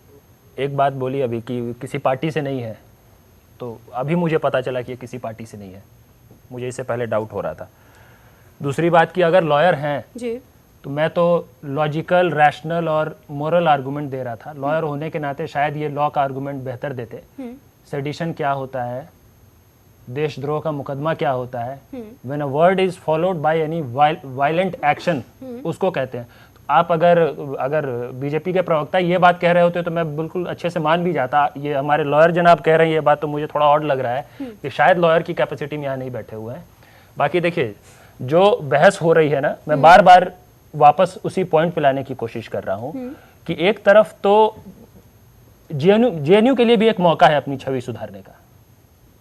एक बात बोली अभी कि किसी पार्टी से नहीं है, तो अभी मुझे पता चला कि ये किसी पार्टी से नहीं है, मुझे इससे पहले डाउट हो रहा था। दूसरी बात कि अगर लॉयर हैं जी, तो मैं तो लॉजिकल, रैशनल और मोरल आर्गुमेंट दे रहा था। लॉयर होने के नाते शायद ये लॉ का आर्गुमेंट बेहतर देते। सेडिशन क्या होता है, देशद्रोह का मुकदमा क्या होता है, when a word is followed by any violent action, उसको कहते हैं। तो आप अगर बीजेपी के प्रवक्ता ये बात कह रहे होते तो मैं बिल्कुल अच्छे से मान भी जाता। ये हमारे लॉयर जनाब कह रहे हैं ये बात, तो मुझे थोड़ा ऑड लग रहा है कि शायद लॉयर की कैपेसिटी में यहाँ नहीं बैठे हुए हैं। बाकी देखिए, जो बहस हो रही है ना, मैं बार बार वापस उसी पॉइंट पे लाने की कोशिश कर रहा हूँ कि एक तरफ तो जेएनयू के लिए भी एक मौका है अपनी छवि सुधारने का,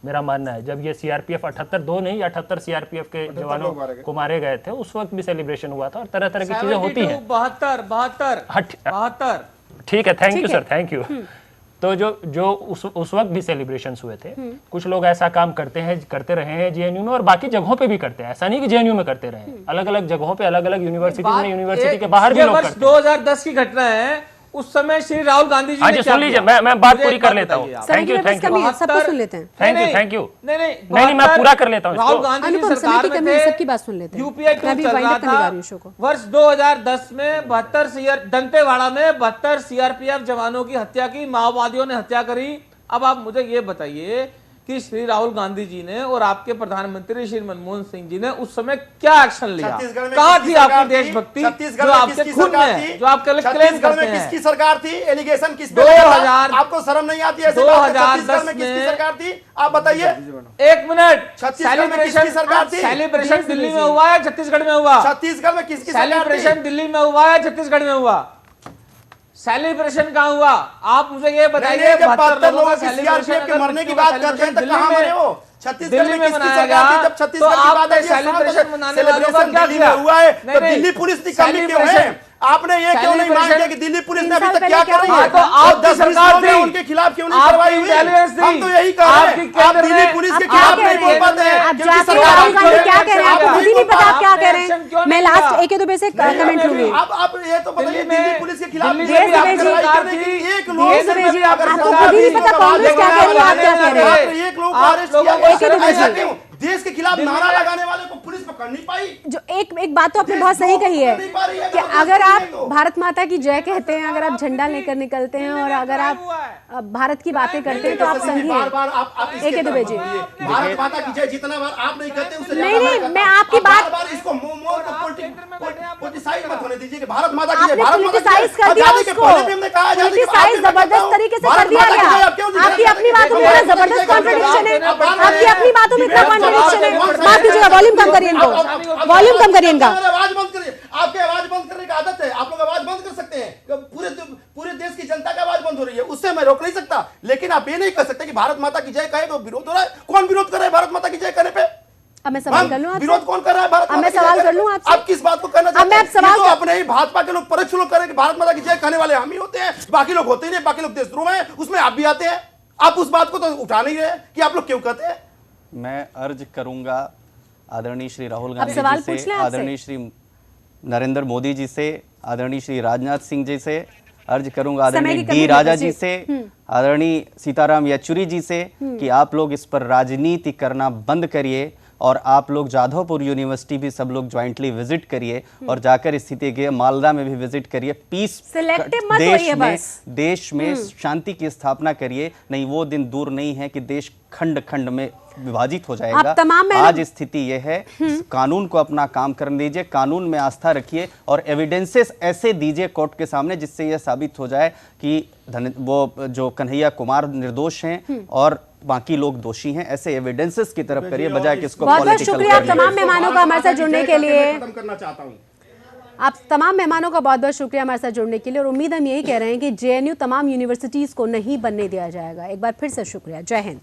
मेरा मानना है। जब ये सीआरपीएफ 78 सीआरपीएफ के जवानों को मारे गए थे, उस वक्त भी सेलिब्रेशन हुआ था और तरह तरह की चीजें होती हैं। 72 ठीक है, thank you sir, thank you. तो जो उस वक्त भी सेलिब्रेशंस हुए थे, कुछ लोग ऐसा काम करते रहे हैं जेएनयू में और बाकी जगहों पे भी करते हैं। ऐसा नहीं कि जेएनयू में करते रहे, अलग अलग जगहों पे, अलग अलग यूनिवर्सिटी में, यूनिवर्सिटी के बाहर भी लोग करते हैं। 2010 की घटना है, उस समय श्री राहुल गांधी जी ने सुन लीजिए, मैं बात पूरी कर लेता हूँ। थैंक यू, सबको सुन लेते हैं। Thank you. नहीं, मैं पूरा कर लेता हूँ। राहुल गांधी जी सरकार में थे, सबकी बात सुन लेते हैं। यूपीए चल रहा था वर्ष 2010 में। 72 दंतेवाड़ा में 72 सीआरपीएफ जवानों की हत्या की, माओवादियों ने हत्या करी। अब आप मुझे ये बताइए कि श्री राहुल गांधी जी ने और आपके प्रधानमंत्री श्री मनमोहन सिंह जी ने उस समय क्या एक्शन लिया? कहां थी आपकी देशभक्ति जो आपके खून में, जो आपके लिए क्लेम करते हैं? किसकी सरकार थी? एलिगेशन किस पे? 2000 आपको शर्म नहीं आती है? 2010 में किसकी सरकार थी? आप बताइए। 1 मिनट। सेलिब्रेशन दिल्ली में हुआ है, छत्तीसगढ़ में हुआ? छत्तीसगढ़ में किसकी सरकार थी? सेलिब्रेशन दिल्ली में हुआ है, छत्तीसगढ़ में हुआ? सेलिब्रेशन कहाँ हुआ? आप मुझे ये बताइए। 72 लोगों के सीआरपीएफ के मरने की बात करते हैं, तो कहाँ मरे वो? छत्तीसगढ़ में किसकी सरकार थी जब छत्तीसगढ़ की बात आई? सेलिब्रेशन मनाने वालों का क्या दिल्ली में हुआ है, तो दिल्ली पुलिस की कमी क्यों है? आपने ये क्यों नहीं मांग किया कि दिल्ली पुलिस ने अभी तक क्या कर रही है? तो आप 10 सरकार ने उनके खिलाफ क्यों नहीं कार्रवाई हुई? हम तो यही कह रहे हैं, आप दिल्ली पुलिस के खिलाफ नहीं बोल पाते हैं। राहुल गांधी क्या कह रहे हैं आपको खुद ही नहीं पता आप क्या कह रहे हैं। मैं लास्ट एक दो से कमेंट लूंगी। आप ये तो बताइए, दिल्ली पुलिस के खिलाफ आपको खुद ही नहीं पता कांग्रेस क्या कह रही है, आप क्या कह रहे हैं? एक लोग अरेस्ट किया, ऐसा क्यों? देश के खिलाफ नारा लगाने वाले को पुलिस पकड़ नहीं पाई। जो एक बात तो आपने बहुत सही कही है कि अगर आप भारत माता की जय कहते हैं, अगर आप झंडा लेकर निकलते हैं और अगर आप भारत की बातें करते हैं तो आप संघी हैं। एक दुबे जी, भारत माता की जय जितना बार आप नहीं कहते उससे नहीं, मैं आपकी बात इसको पोलिटिसाइज मत होने दीजिए कि भारत माता की जय। आपने भारत पोलिटिसाइज कर दिया उसको, पोलिटिसाइज जबरदस्त तरीके से कर दिया गया। आपकी अपनी बातों में जबरदस्त कॉन्ट्रडिक्शन है, आपकी अपनी बातों में इतना कॉन्ट्रडिक्शन है। माफ कीजिएगा, वॉल्यूम कम करिए इनको, वॉल्यूम कम करिए इनका। आवाज बंद करिए, आपकी आवाज बंद करने की आदत है, आप लोग आवाज बंद कर सकते हैं। पूरे देश की जनता की आवाज बंद हो रही है, उससे मैं रोक नहीं सकता, लेकिन आप ये नहीं कर सकते कि भारत माता की जय कहे तो विरोध हो रहा है। कौन विरोध कर रहा है भारत माता की जय कहने पे? अब मैं सवाल कर लूं आपसे, विरोध कौन कर रहा है भारत माता की जय? सवाल कर लूं आपसे, आप किस बात को करना चाहते हैं? तो अपने ही भाजपा के लोग परोक्ष लोग करें कि भारत माता की जय कहने वाले हम ही होते हैं, बाकी लोग होते ही नहीं, बाकी लोग देशद्रोह हैं, उसमें आप भी आते हैं। आप उस बात को तो उठा नहीं रहे कि आप लोग क्यों कहते हैं। मैं अर्ज करूंगा आदरणीय श्री राहुल गांधी जी से, आदरणीय श्री नरेंद्र मोदी जी से, आदरणीय श्री राजनाथ सिंह जी से, अर्ज करूंगा आदरणीय डी राजा जी से, आदरणीय सीताराम येचुरी जी से कि आप लोग इस पर राजनीति करना बंद करिए और आप लोग जाधवपुर यूनिवर्सिटी भी सब लोग ज्वाइंटली विजिट करिए और जाकर स्थिति के मालदा में भी विजिट करिए। पीस देश में शांति की स्थापना करिए, नहीं वो दिन दूर नहीं है कि देश खंड खंड में विभाजित हो जाएगा। आज स्थिति यह है, कानून को अपना काम करने दीजिए, कानून में आस्था रखिए और एविडेंसेस ऐसे दीजिए कोर्ट के सामने जिससे यह साबित हो जाए कि वो जो कन्हैया कुमार निर्दोष हैं और बाकी लोग दोषी हैं। ऐसे एविडेंसेस की तरफ करिए बजाय कि इसको बहुत शुक्रिया तमाम मेहमानों का हमारे साथ जुड़ने के लिए। करना चाहता हूं आप तमाम मेहमानों का बहुत बहुत शुक्रिया हमारे साथ जुड़ने के लिए और उम्मीद हम यही कह रहे हैं कि जेएनयू तमाम यूनिवर्सिटीज को नहीं बनने दिया जाएगा। एक बार फिर से शुक्रिया। जय हिंद।